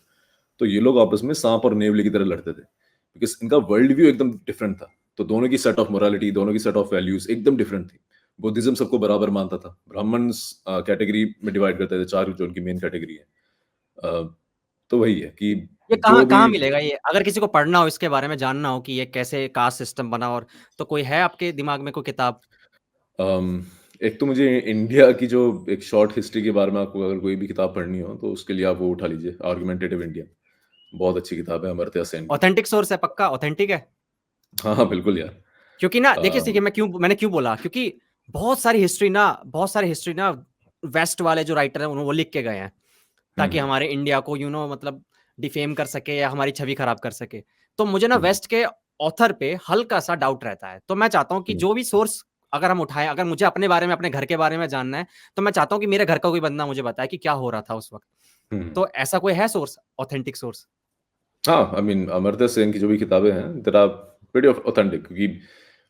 तो ये लोग आपस में सांप और नेवले की तरह लड़ते थे, बिकॉज इनका वर्ल्ड व्यू एकदम डिफरेंट था। तो दोनों की सेट ऑफ मोरालिटी, दोनों की सेट ऑफ वैल्यूज एकदम डिफरेंट थी। बुद्धिज्म सबको बराबर मानता था, ब्राह्मण कैटेगरी में डिवाइड करते थे, चार जो उनकी मेन कैटेगरी है। अ, तो वही है कि ये जो कहाँ भी कहाँ मिलेगा ये? अगर किसी को पढ़ना हो इसके बारे में जानना हो कि ये कैसे कास्ट सिस्टम बना और तो कोई है आपके दिमाग में कोई किताब? अम, एक तो मुझे इंडिया की जो एक शॉर्ट हिस्ट्री के बारे में आपको अगर कोई भी किताब पढ़नी हो, तो उसके लिए आप वो उठा लीजिए, आर्गुमेंटेटिव इंडिया। बहुत अच्छी किताब है, अमर्त्य सेन की। ऑथेंटिक सोर्स है पक्का, ऑथेंटिक है? हाँ हाँ बिल्कुल यार। क्योंकि ना देखिए अम, देखिए मैंने क्यों बोला, क्योंकि बहुत सारी हिस्ट्री ना वेस्ट वाले जो राइटर हैं उन्होंने वो लिख के गए हैं ताकि हम्म हमारे इंडिया को मतलब डिफेम कर सके या हमारी छवि खराब कर सके। तो मुझे ना हम्म वेस्ट के ऑथर पे हल्का-सा डाउट रहता है। तो मैं चाहता हूँ कि हुँ, जो भी सोर्स अगर हम उठाएँ, अगर मुझे अपने बारे में, अपने घर के बारे में जानना है, तो मैं चाहता हूँ कि मेरे घर का कोई बंदा मुझे बताए कि क्या हो रहा था उस वक़्त। हुँ। तो ऐसा कोई है सोर्स, ऑथेंटिक सोर्स? हाँ, आई मीन अमर्त्य सेन की जो भी किताबें हैं, दैट आर प्रीटी ऑथेंटिक क्योंकि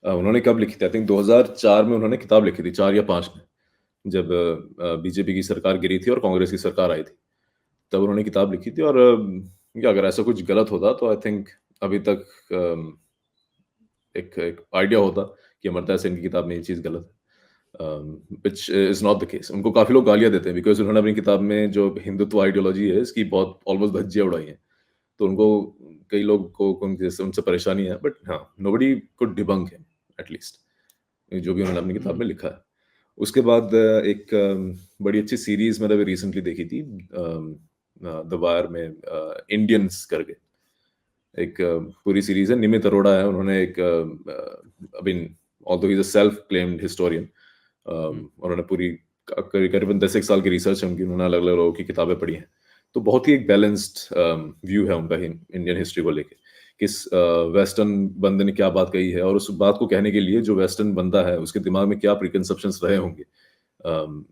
उन्होंने कब लिखी थी? आई थिंक 2004 में उन्होंने किताब लिखी थी, 4 या 5 में, जब बीजेपी की सरकार गिरी थी और कांग्रेस की सरकार आई थी। तब उन्होंने किताब लिखी थी और या अगर ऐसा कुछ गलत होता तो आई थिंक अभी तक एक एक आइडिया होता कि अमर्त्य सेन की किताब में ये चीज़ गलत है। Which is not the case. उनको काफ़ी लोग गालियाँ देते हैं बिकॉज़ उन्होंने अपनी किताब में जो हिंदुत्व आइडियोलॉजी है, इसकी बहुत ऑलमोस्ट धज्जियाँ उड़ाई हैं। तो उनको कई लोग को उनके से उनसे परेशानी है बट हाँ, nobody could debunk him at least जो भी उन्होंने अपनी किताब हुँ, में लिखा है। उसके बाद एक बड़ी अच्छी सीरीज़ मैंने अभी रिसेंटली देखी थी द वायर में इंडियंस करके एक पूरी सीरीज़ है। निमित अरोड़ा है, उन्होंने एक I mean although he is a self claimed historian hmm, उन्होंने पूरी करीबन 10 एक साल की रिसर्च है उनकी, उन्होंने अलग-अलग लोगों की किताबें पढ़ी हैं। तो बहुत ही एक बैलेंस्ड व्यू है उनका इंडियन हिस्ट्री को लेके। किस वेस्टर्न बंदे ने क्या बात कही है और उस बात को कहने के लिए जो वेस्टर्न बंदा है, उसके दिमाग में क्या प्रीकंसेप्शंस रहे होंगे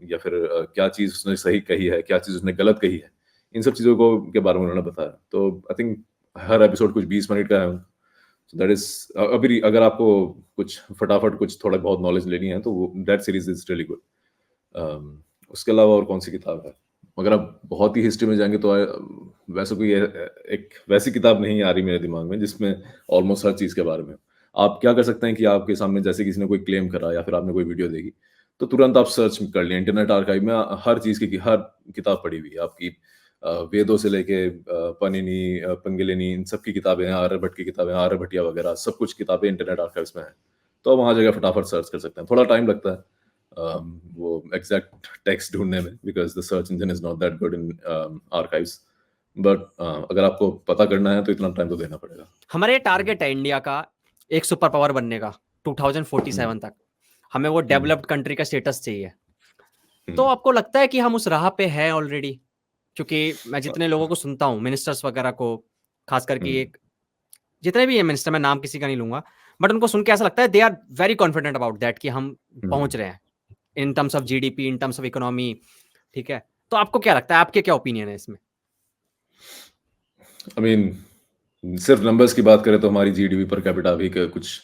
या फिर क्या चीज़ उसने सही कही है, क्या चीज़ उसने गलत कही है। इन सब चीज़ों को के बारे में उन्होंने बताया। तो आई थिंक हर एपिसोड कुछ 20 मिनट का है। सो दैट इज़ अभी अगर आपको कुछ फटाफट कुछ थोड़ा बहुत नॉलेज लेनी है तो वो that series is really good. उसके अलावा और कौन-सी किताब है? अगर आप बहुत ही हिस्ट्री में जाएँगे तो वैसे कोई एक वैसी किताब नहीं आ रही मेरे दिमाग में जिसमें ऑलमोस्ट हर चीज़ के बारे में हो। आप क्या कर सकते हैं कि आपके सामने जैसे किसी ने कोई क्लेम करा या फिर आपने कोई वीडियो देखी, तो तुरंत आप सर्च कर लें। इंटरनेट आर्काइव में हर चीज़ की हर किताब पड़ी हुई है आपकी वेदों से लेके पाणिनि पंगलिनी इन सब की किताबें हैं, आर्यभट्ट की किताबें, आर्यभट्टिया वगैरह सब कुछ किताबें इंटरनेट आर्काइव्स में हैं। तो आप वहाँ जाके फटाफट सर्च कर सकते हैं। थोड़ा टाइम लगता है वो एग्ज़ैक्ट टेक्स्ट ढूँढने में because the search engine is not that good in archives but अगर आपको पता करना है तो इतना टाइम तो देना पड़ेगा। हमारा ये हुँ, टारगेट है इंडिया का एक सुपर पावर बनने का हुँ, 2047 तक। हमें वो हुँ, डेवलप्ड कंट्री का स्टेटस चाहिए। हुँ, तो आपको लगता है कि हम उस राह पे हैं ऑलरेडी? क्योंकि मैं अ, जितने लोगों को सुनता हूँ, मिनिस्टर्स वगैरह को, खास हुँ, करके एक जितने भी हैं मिनिस्टर, मैं नाम किसी का नहीं लूँगा, बट उनको सुन के ऐसा लगता है they are very confident about that कि हम हुँ। पहुँच रहे हैं, in terms of GDP, in terms of economy, ठीक है? तो आपको क्या लगता है, आपके क्या ओपिनियन है इसमें? आई मीन सिर्फ़ नंबर्स की बात करें तो हमारी जीडीपी पर कैपिटा अभी के कुछ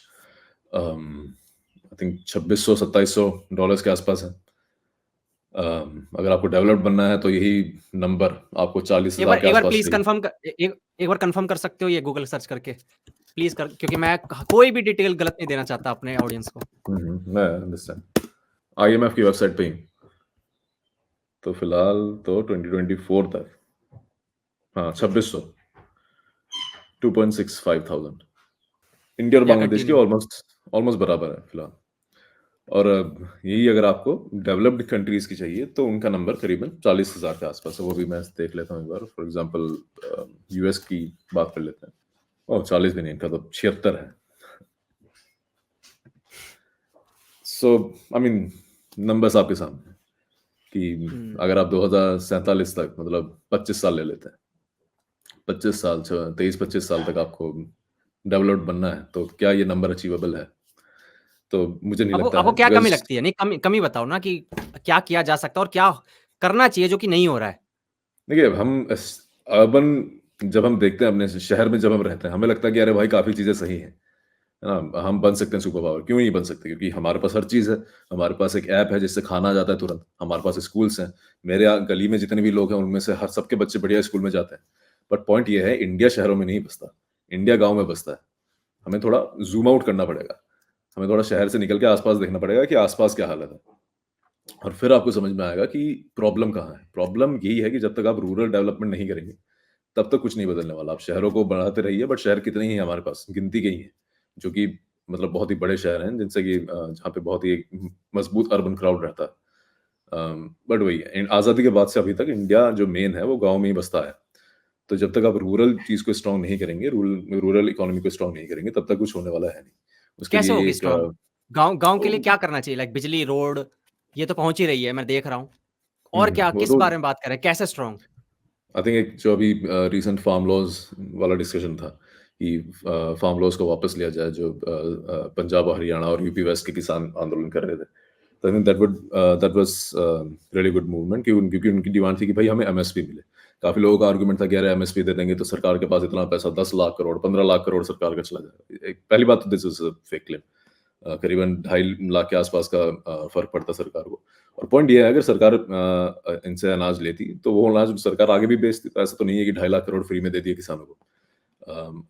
आई थिंक $2600-2700 के आसपास है। अगर आपको डेवलप्ड बनना है तो यही नंबर आपको 40,000 के एक बार आसपास प्लीज़ चाहिए। कन्फर्म क ए एक बार कन्फर्म कर सकते हो ये गूगल सर्च करके? प्लीज़ कर, क्योंकि मैं कोई भी डिटेल गलत नहीं देना चाहता अपने ऑडियंस को। हुँ, हुँ, मैं अंडरस्टैंड। आईएमएफ की वेबसाइट पे ही, तो फिलहाल तो 2024 तक हाँ, 2600 2,65,000 इंडिया और या बांग्लादेश की कंटिन्यू। ऑलमोस्ट ऑलमोस्ट बराबर है फिलहाल। और यही अगर आपको डेवलप्ड कंट्रीज़ की चाहिए तो उनका नंबर करीबन 40,000 के आसपास है। वो भी मैं देख लेता हूँ एक बार फॉर एग्ज़ाम्पल यूएस की बात कर लेते हैं। ओह! 40 भी नहीं, इनका तो 76 है। सो आई मीन नंबर्स आपके सामने हैं कि हुँ। अगर आप 2047 तक मतलब 25 साल ले लेते हैं। 25 साल च 23-25 साल तक आपको डेवलप्ड बनना है, तो क्या ये नंबर अचीवेबल है? तो मुझे नहीं आपको लगता आपको है क्या कमी बिकॉज़ लगती है? नहीं, कमी कमी बताओ ना कि क्या किया जा सकता है और क्या करना चाहिए जो कि नहीं हो रहा है? देखिए हम अर्बन जब हम देखते हैं अपने शहर में जब हम रहते हैं, हमें लगता है कि अरे भाई काफ़ी चीज़ें सही हैं। है ना? हम बन सकते हैं सुपर पावर, क्यों नहीं बन सकते? क्योंकि हमारे पास हर चीज़ है। हमारे पास एक ऐप है जिससे खाना आ जाता है तुरंत, हमारे पास स्कूल्स हैं। मेरे यहाँ गली में जितने भी लोग हैं उनमें से हर सबके बच्चे बढ़िया स्कूल में जाते हैं। बट पॉइंट ये है इंडिया शहरों में नहीं बसता, इंडिया गाँव में बसता है। हमें थोड़ा ज़ूम आउट करना पड़ेगा। हमें थोड़ा शहर से निकल के आस-पास देखना पड़ेगा कि आस-पास क्या हालत है। और फिर आपको समझ में आएगा कि प्रॉब्लम कहाँ है। प्रॉब्लम यही है कि जब तक आप रूरल डेवलपमेंट नहीं करेंगे, तब तक कुछ नहीं बदलने वाला। आप शहरों को बढ़ाते रहिए बट शहर कितने ही हैं हमारे पास, गिनती के ही हैं, जो कि मतलब बहुत ही बड़े शहर हैं जिनसे कि जहाँ पे बहुत ही एक मजबूत अर्बन क्राउड रहता है। बट वही है आज़ादी के बाद से अभी तक इंडिया जो मेन है वो गाँव में ही बसता है। तो जब तक आप रूरल चीज़ को स्ट्रॉन्ग नहीं करेंगे, रूरल इकोनॉमी को स्ट्रॉन्ग नहीं करेंगे, तब तक कुछ होने वाला है नहीं। उसके कैसे लिए होगी एक स्ट्रॉन्ग? गाँव गाँव के लिए ओ क्या करना चाहिए? लाइक बिजली, रोड, ये तो पहुँच ही रही है, मैं देख रहा हूँ। हुँ, और क्या, वो किस तो बारे में बात करें? कैसे स्ट्रॉन्ग? आई थिंक एक जो अभी रीसेंट फार्म लॉज़ वाला डिस्कशन था, कि फार्म लॉज को वापस लिया जाए जो पंजाब और हरियाणा और यूपी वेस्ट के किसान आंदोलन कर रहे थे। तो आई think that was really good movement क्योंकि उनकी डिमांड थी कि भाई हमें एमएसपी मिले। काफी लोगों का आर्गुमेंट था कि अरे एमएसपी दे देंगे तो सरकार के पास इतना पैसा 10 लाख करोड़ 15 लाख करोड़ सरकार का चला जाएगा। पहली बात तो दिस इज फेक क्लेम। करीबन 2.5 लाख के आसपास का फर्क पड़ता सरकार को। और पॉइंट ये है अगर सरकार इनसे अनाज लेती तो वो अनाज सरकार आगे भी बेचती। तो ऐसा तो नहीं है कि 2.5 लाख करोड़ फ्री में दे दिए किसानों को।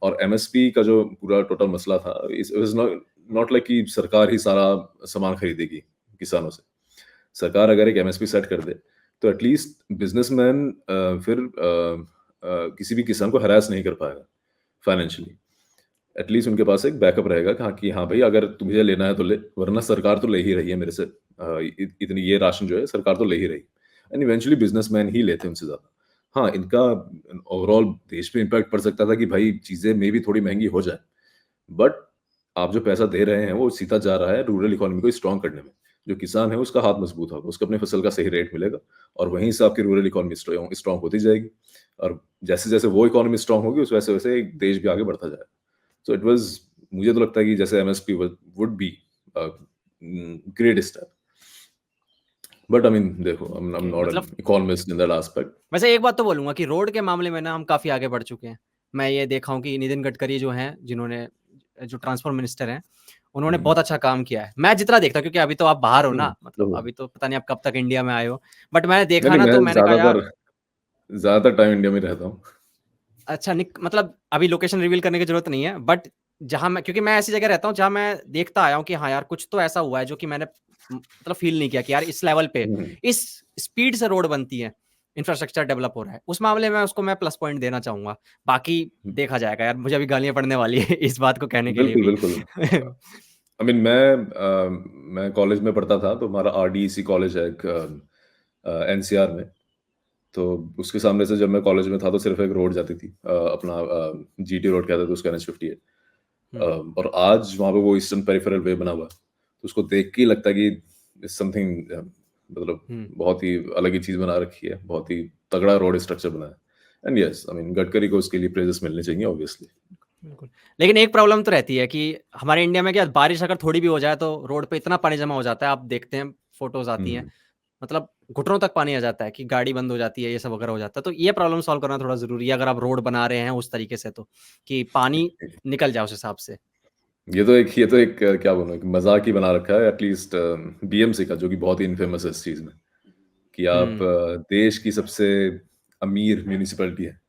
और एमएसपी का जो पूरा टोटल मसला था इज नॉट लाइक कि सरकार ही सारा सामान खरीदेगी किसानों से। सरकार अगर एक एमएसपी सेट कर दे तो एटलीस्ट बिजनेसमैन फिर किसी भी किसान को हरास नहीं कर पाएगा फाइनेंशियली। एटलीस्ट उनके पास एक बैकअप रहेगा कि हाँ भाई अगर तुम्हें लेना है तो ले, वरना सरकार तो ले ही रही है मेरे से इतनी ये राशन जो है सरकार तो ले ही रही। एंड इवेंचुअली बिजनेसमैन ही लेते हैं उनसे ज्यादा। हाँ, इनका ओवरऑल देश पे इम्पैक्ट पड़ सकता था कि भाई चीजें मे भी थोड़ी महंगी हो जाए, बट आप जो पैसा दे रहे हैं वो सीधा जा रहा है रूरल इकोनॉमी को स्ट्रॉन्ग करने में। जो किसान है उसका हाथ मजबूत होगा, उसको अपने फसल का सही रेट मिलेगा और वहीं से आपकी रूरल इकोनॉमी स्ट्रॉन्ग होती जाएगी। और जैसे जैसे वो इकोनॉमी स्ट्रॉन्ग होगी उस वैसे वैसे देश भी आगे बढ़ता जाएगा। सो इट वाज, मुझे तो लगता है कि जैसे MSP would be great step. But I mean देखो, आई एम नॉट एन मतलब इकोनॉमिस्ट इन दैट एस्पेक्ट। वैसे एक बात तो बोलूंगा कि रोड के मामले में ना हम काफी आगे बढ़ चुके हैं। मैं ये देखा हूँ कि नितिन गडकरी जो हैं, जिन्होंने जो ट्रांसपोर्ट मिनिस्टर हैं, उन्होंने बहुत अच्छा काम किया है। मैं जितना देखता हूँ, क्योंकि अभी तो आप बाहर हो ना, मतलब अभी तो पता नहीं आप कब तक इंडिया में आए हो, बट मैंने देखा ना मैं तो मैंने कहा यार ज्यादातर टाइम इंडिया में रहता हूँ। अच्छा मतलब अभी लोकेशन रिवील करने की जरूरत नहीं है, बट जहां मैं, क्योंकि मैं ऐसी जगह रहता हूँ जहां मैं देखता आया हूँ कि हाँ यार कुछ तो ऐसा हुआ है जो कि मैंने मतलब फील नहीं किया कि यार इस लेवल पे इस स्पीड से रोड बनती है, इंफ्रास्ट्रक्चर डेवलप हो रहा है। उस मामले में उसको मैं प्लस पॉइंट देना चाहूंगा। बाकी देखा जाएगा यार, मुझे अभी गालियां पड़ने वाली है इस बात को कहने के लिए बिल्कुल भी। बिल्कुल। आई मीन मैं कॉलेज में पढ़ता था तो हमारा आरडीसी कॉलेज है एक एनसीआर में। तो उसके सामने से जब मैं कॉलेज में था तो सिर्फ एक रोड जाती थी, अपना जीटी रोड कहते थे उसका, NH-58। और आज वहाँ पे वो ईस्टर्न पेरिफेरल वे बना हुआ है। तो उसको देख के ही लगता है कि समथिंग, मतलब बहुत ही अलग ही चीज बना रखी है, बहुत ही तगड़ा रोड स्ट्रक्चर बना है। And yes, I mean Gadkari को उसके लिए प्रेजेस मिलने चाहिए ऑब्वियसली। बिल्कुल। लेकिन एक प्रॉब्लम तो रहती है कि हमारे इंडिया में क्या, बारिश अगर थोड़ी भी हो जाए तो रोड पे इतना पानी जमा हो जाता है, आप देखते हैं फोटोज आती हैं, मतलब घुटनों तक पानी आ जाता है कि गाड़ी बंद हो जाती है, ये सब वगैरह हो जाता है। तो ये प्रॉब्लम सॉल्व करना थोड़ा जरूरी है अगर आप रोड बना रहे हैं उस तरीके से, तो कि पानी निकल जाए उस हिसाब से। ये तो एक क्या बोलूं, एक मजाक ही बना रखा है एटलीस्ट बीएमसी का, जो कि बहुत ही इनफेमस है इस चीज में, कि आप देश की सबसे अमीर म्यूनिसिपैलिटी है।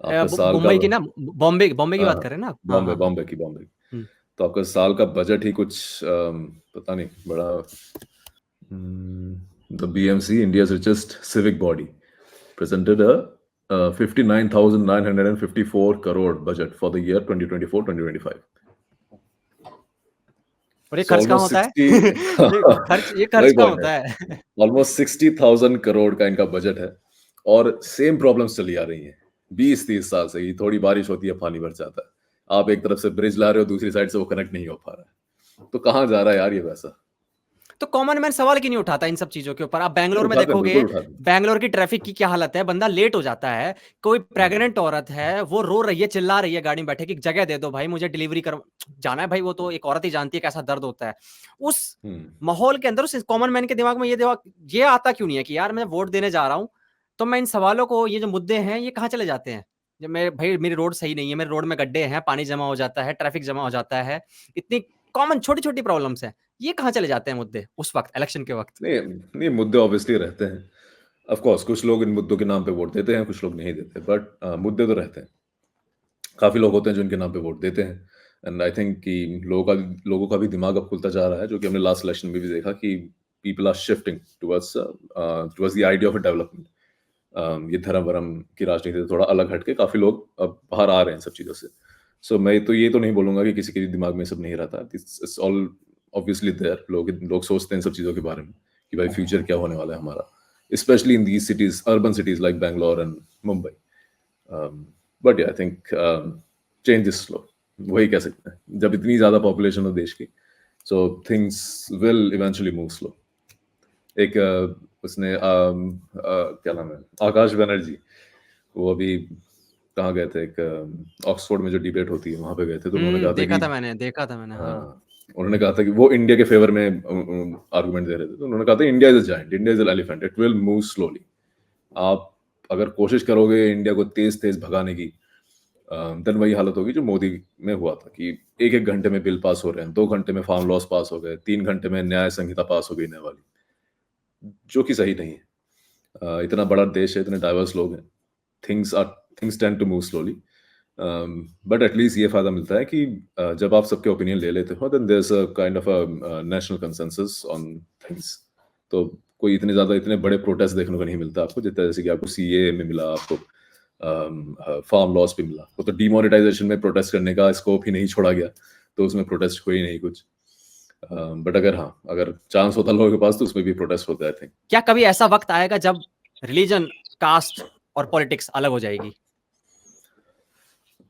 आपका साल का, मुंबई की ना, बॉम्बे बॉम्बे की हाँ, बात कर रहे हैं ना आप? हाँ बॉम्बे हाँ हाँ। बॉम्बे की। तो आपका साल का बजट ही कुछ पता नहीं, बड़ा। The BMC, India's richest civic body, presented a 59,954 crore budget for the year 2024-2025. और ये So खर्च कहाँ almost होता 60 है? ये खर्च वही कहाँ पॉइंट होता है, है? ऑलमोस्ट 60,000 करोड़ का इनका बजट है। और सेम प्रॉब्लम्स चली आ रही हैं 20-30 साल से। ही थोड़ी बारिश होती है पानी भर जाता है, आप एक तरफ से ब्रिज ला रहे हो, दूसरी साइड से वो कनेक्ट नहीं हो पा रहा है। तो कहाँ जा रहा है यार ये पैसा? तो कॉमन मैन सवाल क्यों नहीं उठाता इन सब चीजों के ऊपर? आप नहीं बैंगलोर में उठाते हैं, देखोगे, बिल्कुल उठाते हैं। बैंगलोर की ट्रैफिक की क्या हालत है, बंदा लेट हो जाता है, कोई प्रेग्नेंट औरत है वो रो रही है, चिल्ला रही है गाड़ी में बैठे कि जगह दे दो भाई, मुझे डिलीवरी कर जाना है। भाई वो तो एक औरत ही जानती है कैसा दर्द होता है उस माहौल के अंदर। उस कॉमन मैन के दिमाग में ये आता क्यों नहीं है कि यार मैं वोट देने जा रहा हूं, तो मैं इन सवालों को, ये जो मुद्दे हैं ये कहाँ चले जाते हैं? जब मैं, भाई मेरी रोड सही नहीं है, मेरे रोड में गड्ढे हैं, पानी जमा हो जाता है, ट्रैफिक जमा हो जाता है, इतनी कॉमन छोटी छोटी प्रॉब्लम्स है, ये कहाँ चले जाते हैं मुद्दे उस वक्त, इलेक्शन के वक्त? नहीं नहीं, मुद्दे ऑब्वियसली रहते हैं। ऑफ कोर्स कुछ लोग इन मुद्दों के नाम पे वोट देते हैं, कुछ लोग नहीं देते, बट मुद्दे तो रहते हैं। काफी लोग होते हैं जो इनके नाम पे वोट देते हैं। एंड आई थिंक कि लोगों का भी दिमाग अब खुलता जा रहा है, जो कि हमने लास्ट इलेक्शन में भी देखा कि people are shifting towards the idea of development. ये धर्म वरम की राजनीति से थोड़ा अलग हटके काफी लोग अब बाहर आ रहे हैं सब चीजों से। सो मैं तो ये तो नहीं बोलूंगा कि किसी के दिमाग में सब नहीं रहता। It's all obviously there. लोग सोचते हैं सब चीजों के बारे में कि भाई फ्यूचर क्या होने वाला है हमारा, specially in these cities, urban cities like Bangalore and Mumbai. But I think change is slow, वही कह सकते हैं जब इतनी ज्यादा पॉपुलेशन हो देश की। So things will eventually move slow. एक उसने क्या नाम है, आकाश बनर्जी, वो अभी कहाँ गए थे, एक ऑक्सफोर्ड में जो डिबेट होती है वहाँ पे गए थे, तो उन्होंने कहा था देखा कि था मैंने, देखा था मैंने, हाँ। उन्होंने कहा था कि वो इंडिया के फेवर में आर्गुमेंट दे रहे थे, तो उन्होंने कहा था India is a giant, India is an elephant, it will move slowly. आप अगर कोशिश करोगे इंडिया को तेज तेज भगाने की, देन वही हालत होगी जो मोदी में हुआ था कि एक एक घंटे में बिल पास हो रहे हैं, 2 घंटे में फार्म लॉस पास हो गए, 3 घंटे में न्याय संहिता पास हो गई नए वाली, जो कि सही नहीं है। इतना बड़ा देश है, इतने डाइवर्स लोग हैं, things tend to move slowly. But at least ये फायदा मिलता है कि जब आप सबके ओपिनियन ले लेते हो, then there is a kind of a national consensus on things. तो कोई इतने बड़े प्रोटेस्ट देखने को नहीं मिलता आपको, जितना जैसे कि आपको सीए में मिला, आपको फार्म लॉस पे मिला। वो तो डिमोनेटाइजेशन में प्रोटेस्ट करने का स्कोप ही नहीं छोड़ा गया, तो उसमें प्रोटेस्ट हुई नहीं कुछ। बट अगर चांस होता लोगों के पास तो उसमें भी प्रोटेस्ट होता है, आई थिंक। क्या कभी ऐसा वक्त आएगा जब रिलीजन, कास्ट और पॉलिटिक्स अलग हो जाएगी?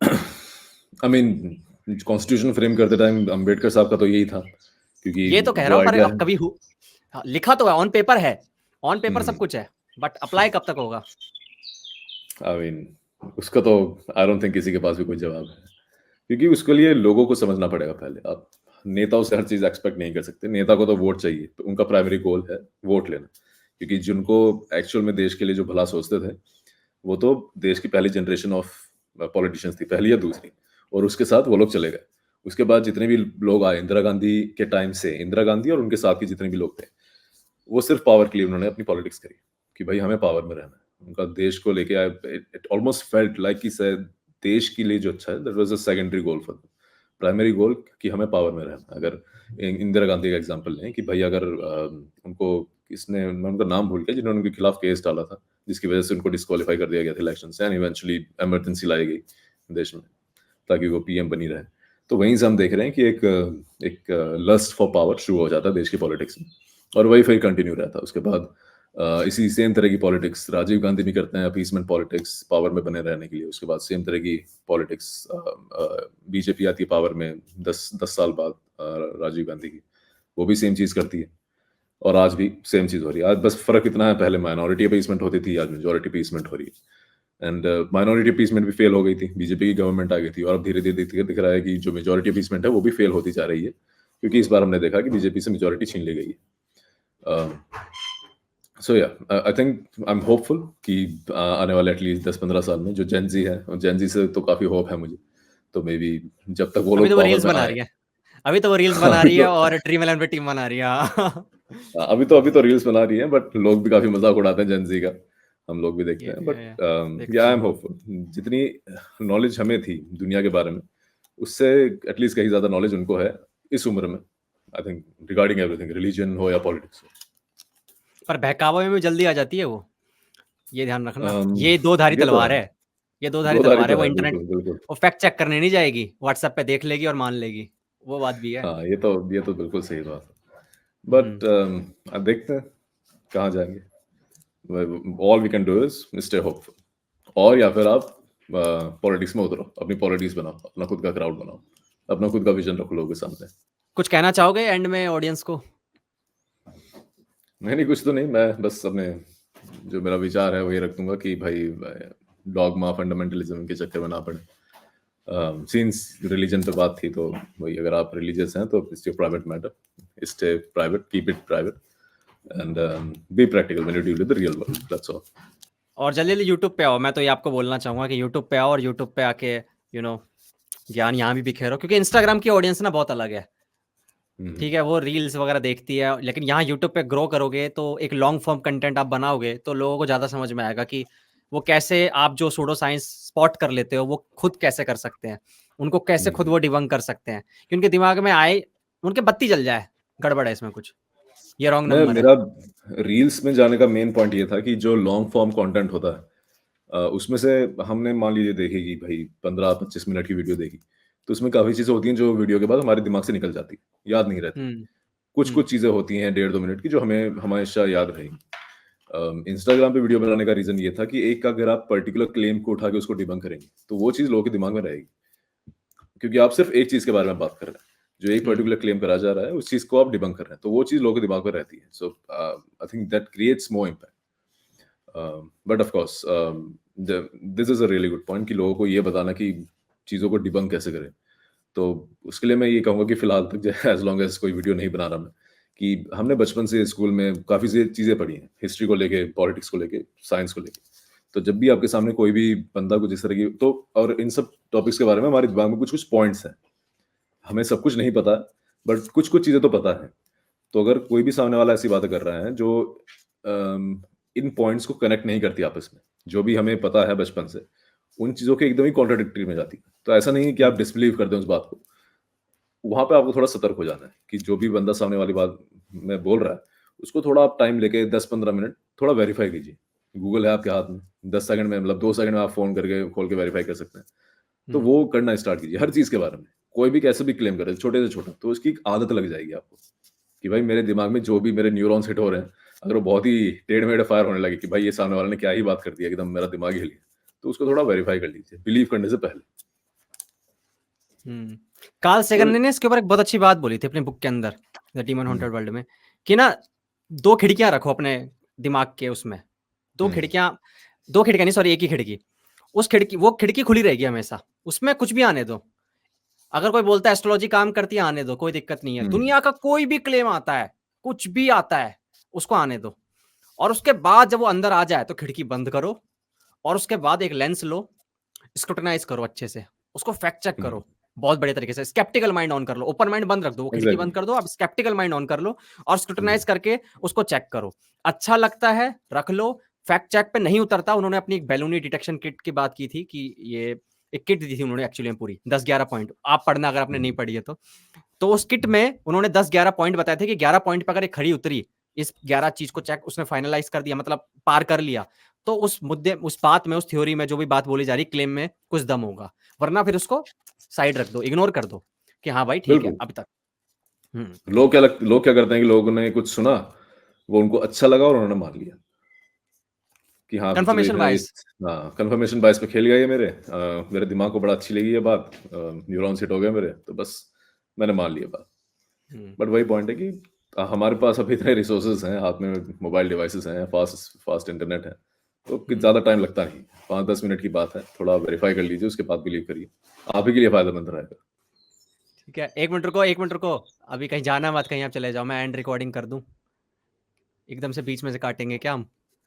आई मीन कॉन्स्टिट्यूशन फ्रेम करते टाइम अंबेडकर साहब का तो यही था, क्योंकि ये तो कह रहा जो हूँ, पर आइडिया अब है, कभी हाँ, लिखा तो है, ऑन पेपर है, ऑन पेपर सब कुछ है, बट अप्लाई कब तक होगा? आई मीन उसका तो आई डोंट थिंक किसी के पास भी कोई जवाब है, क्योंकि उसके लिए लोगों को समझना पड़ेगा पहले। आप नेताओं से हर चीज एक्सपेक्ट नहीं कर सकते। नेता को तो वोट चाहिए, तो उनका प्राइमरी गोल है वोट लेना, क्योंकि जिनको एक्चुअल में देश के लिए जो भला सोचते थे, वो तो देश की पहली जनरेशन ऑफ पॉलिटिशियंस थी, पहली या दूसरी, और उसके साथ वो लोग चले गए। उसके बाद जितने भी लोग आए इंदिरा गांधी के टाइम से, इंदिरा गांधी और उनके साथ के जितने भी लोग थे, वो सिर्फ पावर के लिए उन्होंने अपनी पॉलिटिक्स करी कि भाई हमें पावर में रहना है। उनका देश को लेके आए, इट ऑलमोस्ट फेल्ट लाइक कि देश के लिए जो अच्छा है, that was a secondary goal for, primary goal कि हमें पावर में रहना है। अगर इंदिरा गांधी का एग्जांपल लें कि भाई अगर उनको किसने, मैं उनका नाम भूल गया, जिन्होंने उनके खिलाफ केस डाला था, जिसकी वजह से उनको डिस्क्वालीफाई कर दिया गया था इलेक्शन से, एंड इवेंचुअली इमरजेंसी लाई गई देश में ताकि वो पीएम बनी रहे। तो वहीं से हम देख रहे हैं कि एक लस्ट फॉर पावर शुरू हो जाता है देश की पॉलिटिक्स में, और वही फिर कंटिन्यू रहता है। उसके बाद इसी सेम तरह की पॉलिटिक्स राजीव गांधी भी करते हैं, अपीसमेंट पॉलिटिक्स, पावर में बने रहने के लिए। उसके बाद सेम तरह की पॉलिटिक्स बीजेपी आती है पावर में 10 साल बाद, राजीव गांधी की, वो भी सेम चीज करती है, और आज भी सेम चीज हो रही है। आज बस फर्क इतना है, पहले माइनॉरिटी अपीसमेंट होती थी, आज मेजोरिटी अपीसमेंट हो रही है। एंड माइनॉरिटी अपीसमेंट भी फेल हो गई थी, बीजेपी की गवर्नमेंट आ गई थी, और अब धीरे धीरे दिख रहा है कि जो मेजोरिटी अपीसमेंट है वो भी फेल होती जा रही है, क्योंकि इस बार हमने देखा कि बीजेपी से मेजोरिटी छीन ली गई है। सो या I think I am hopeful कि आने वाले एटलीस्ट 10-15 साल में जो जेनजी है, और जेनजी से तो काफी होप है मुझे, तो मे बी जब तक वो अभी लोग तो वो पावर रील्स में बना आए। रही है, अभी तो वो रील्स बना अभी रही तो है और ड्रीम इलेवन पे टीम बना रही है। हाँ। अभी तो रील्स बना रही है, बट लोग भी काफी मजाक उड़ाते हैं जेनजी का, हम लोग भी देखते हैं। बट ये या देखते आई हैं। एम होपफुल, जितनी नॉलेज हमें थी दुनिया के बारे में, उससे एटलीस्ट कहीं ज्यादा नॉलेज उनको है इस उम्र में, I think, regarding everything, religion हो या पॉलिटिक्स पर बहकावे में भी जल्दी आ जाती है वो, ये ध्यान रखना। हो। ये दो धारी ये तो तलवार है, है, ये दो धारी दो धारी तलवार है। तो वो है, इंटरनेट, बिल्कुल बिल्कुल। वो फैक्ट चेक करने नहीं जाएगी, व्हाट्सएप पे देख लेगी और मान लेगी, वो बात भी है। हाँ, ये तो बिल्कुल सही बात है। हम्म। बट अब देखते हैं कहाँ जाएंगे। All we can do is stay hopeful, और या फिर आप पॉलिटिक्स में उतरो, अपनी पॉलिटिक्स बनाओ, अपना खुद का क्राउड बनाओ, अपना खुद का विजन रखो लोगों के सामने। कुछ कहना चाहोगे एंड में ऑडियंस को? नहीं, कुछ तो नहीं, मैं बस अपने जो मेरा विचार है वही रख दूंगा कि भाई डॉगमा फंडामेंटलिज्म के चक्कर में ना पड़े। सिंस रिलीजन पे बात थी, तो वही, अगर आप रिलीजियस हैं तो it's your private matter, stay private, keep it private, and be practical when you deal with the real world, that's all. और जल्दी जल्दी यूट्यूब पे आओ, मैं तो ये आपको बोलना चाहूंगा कि यूट्यूब पे आओ, और यूट्यूब पे आके ज्ञान यहाँ भी बिखेरो, क्योंकि इंस्टाग्राम की ऑडियंस ना बहुत अलग है। ठीक है, वो रील्स वगैरह देखती है, लेकिन यहाँ यूट्यूब पे ग्रो करोगे तो एक लॉन्ग फॉर्म कंटेंट आप बनाओगे तो लोगों को ज़्यादा समझ में आएगा कि वो कैसे, आप जो सूडो साइंस स्पॉट कर लेते हो वो खुद कैसे कर सकते हैं, उनको कैसे खुद वो डिबंक कर सकते हैं, कि उनके दिमाग में आए, उनके बत्ती जल जाए, गड़बड़ है इसमें कुछ, ये रॉन्ग नंबर है। मेरा रील्स में जाने का मेन पॉइंट ये था कि जो लॉन्ग फॉर्म कंटेंट होता है, उसमें से हमने मान लीजिए देखेगी भाई 15-25 मिनट की वीडियो देखी, तो उसमें काफी चीजें होती हैं जो वीडियो के बाद हमारे दिमाग से निकल जाती, याद नहीं रहती। हम्म। कुछ कुछ चीजें होती हैं 1.5-2 मिनट की जो हमें हमेशा याद रहेगी। इंस्टाग्राम पे वीडियो बनाने का रीजन ये था कि एक अगर आप पर्टिकुलर क्लेम को उठा के उसको डिबंक करेंगे, तो वो चीज लोगों के दिमाग में रहेगी, क्योंकि आप सिर्फ एक चीज के बारे में बात कर रहे हैं, जो एक पर्टिकुलर क्लेम करा जा रहा है, उस चीज को आप डिबंक कर रहे हैं, तो वो चीज लोगों के दिमाग में रहती है। So I think that creates more impact. But of course this is a really good point कि लोगों को ये बताना कि चीज़ों को डिबंक कैसे करें। तो उसके लिए मैं ये कहूँगा कि फिलहाल तक जो है एज़ लॉन्ग एज़ कोई वीडियो नहीं बना रहा मैं, कि हमने बचपन से स्कूल में काफ़ी सी चीज़ें पढ़ी हैं, हिस्ट्री को लेके, पॉलिटिक्स को लेके, साइंस को लेके। तो जब भी आपके सामने कोई भी बंदा कुछ इस तरह की तो और इन सब टॉपिक्स के बारे में हमारे दिमाग में कुछ-कुछ पॉइंट्स हैं। हमें सब कुछ नहीं पता, बट कुछ-कुछ चीज़ें तो पता हैं। तो अगर कोई भी सामने वाला ऐसी बातें कर रहा है जो इन पॉइंट्स को कनेक्ट नहीं करती आपस में, जो भी हमें पता है बचपन से, उन चीज़ों के एकदम ही कॉन्ट्राडिक्टरी में जाती है। तो ऐसा नहीं है कि आप डिसबिलीव कर दें उस बात को। वहाँ पे आपको थोड़ा सतर्क हो जाना है कि जो भी बंदा सामने वाली बात में बोल रहा है, उसको थोड़ा आप टाइम लेके 10-15 मिनट थोड़ा वेरीफ़ाई कीजिए। गूगल है आपके हाथ में, 10 सेकंड में मतलब 2 सेकंड में आप फ़ोन करके खोल के वेरीफ़ाई कर सकते हैं। तो हुँ, वो करना स्टार्ट कीजिए हर चीज़ के बारे में। कोई भी कैसे भी क्लेम करे, छोटे से छोटा, तो उसकी एक आदत लग जाएगी आपको कि भाई मेरे दिमाग में जो भी मेरे न्यूरॉन्स हिट हो रहे हैं, अगर वो बहुत ही टेढ़े-मेढ़े फायर होने लगे कि भाई ये सामने वाले ने क्या ही बात कर दी, एकदम मेरा दिमाग ही हिल गया। तो उसको थोड़ा वेरीफ़ाई कर लीजिए, बिलीव करने से पहले। हुँ। कार्ल तो सेगन ने इसके ऊपर एक बहुत अच्छी बात बोली थी अपनी बुक के अंदर, the demon hmm, haunted world में, कि ना 2 खिड़कियाँ रखो अपने दिमाग के उसमें। 2 हुँ, खिड़कियाँ 2 खिड़कियाँ नहीं सॉरी 1 ही खिड़की। वो खिड़की खुली रहेगी हमेशा, उसमें कुछ भी आने दो। अगर कोई बोलता है एस्ट्रोलॉजी काम करती है, आने दो, कोई दिक्कत नहीं है। हुँ, दुनिया का कोई भी क्लेम आता है, कुछ भी आता है, उसको आने दो। और उसके बाद जब वो अंदर आ जाए तो खिड़की बंद करो और उसके बाद एक लेंस लो, स्क्रूटनाइज़ करो अच्छे से, उसको फैक्ट चेक हुँ, करो, बहुत बढ़िया तरीके से। स्केप्टिकल माइंड ऑन कर लो, ओपन माइंड बंद रख दो, वो खिड़की एग्ज़ैक्टली। बंद कर दो, अब स्केप्टिकल माइंड ऑन कर लो और हुँ, स्क्रूटनाइज़ करके उसको चेक करो। अच्छा लगता है, रख लो, फैक्ट चेक पे नहीं उतरता, उन्होंने अपनी एक बैलूनी डिटेक्शन किट की बात की थी कि ये एक किट दी थी उन्होंने एक्चुअली में पूरी 10-11 पॉइंट। आप पढ़ना अगर आपने नहीं हुँ, पढ़ी है तो। तो उस किट में उन्होंने 10-11 पॉइंट बताए थे कि 11 पॉइंट पे अगर ये खड़ी उतरी, इस 11 चीज़ को चेक उसने फाइनलाइज़ कर दिया मतलब पार कर लिया, तो उस मुद्दे उस बात में, उस थ्योरी में जो भी बात बोली जा रही है, क्लेम में कुछ दम होगा। वरना फिर उसको साइड रख दो, इग्नोर कर दो कि हाँ भाई ठीक है, बिल्कुल। अभी तक। हुँ, लोग क्या करते हैं कि लोगों ने कुछ सुना, वो उनको अच्छा लगा और उन्होंने मान लिया कि हाँ, फिर तो कन्फर्मेशन देखना ये बायस। हाँ, कन्फर्मेशन बायस पे खेल गया ये मेरे दिमाग को बड़ा अच्छी लगी ये बात न्यूरॉन्स हिट हो गए मेरे, तो बस मैंने मान लिया बात। हुँ, बट वही पॉइंट है कि हमारे पास अभी इतने रिसोर्सेज़ हैं, हाथ में मोबाइल डिवाइसेज़ हैं, फ़ास्ट फ़ास्ट इंटरनेट है, तो कुछ हुँ। ज़्यादा टाइम लगता नहीं। 5-10 मिनट की बात है, थोड़ा वेरीफ़ाई कर लीजिए, उसके बाद बिलीव करिए। आप ही के लिए फ़ायदेमंद रहेगा। ठीक है, 1 मिनट रुको, 1 मिनट रुको। अभी कहीं जाना मत, कहीं आप चले जाओ, मैं एंड रिकॉर्डिंग कर दूँ। एकदम से बीच में से काटेंगे क्या हम?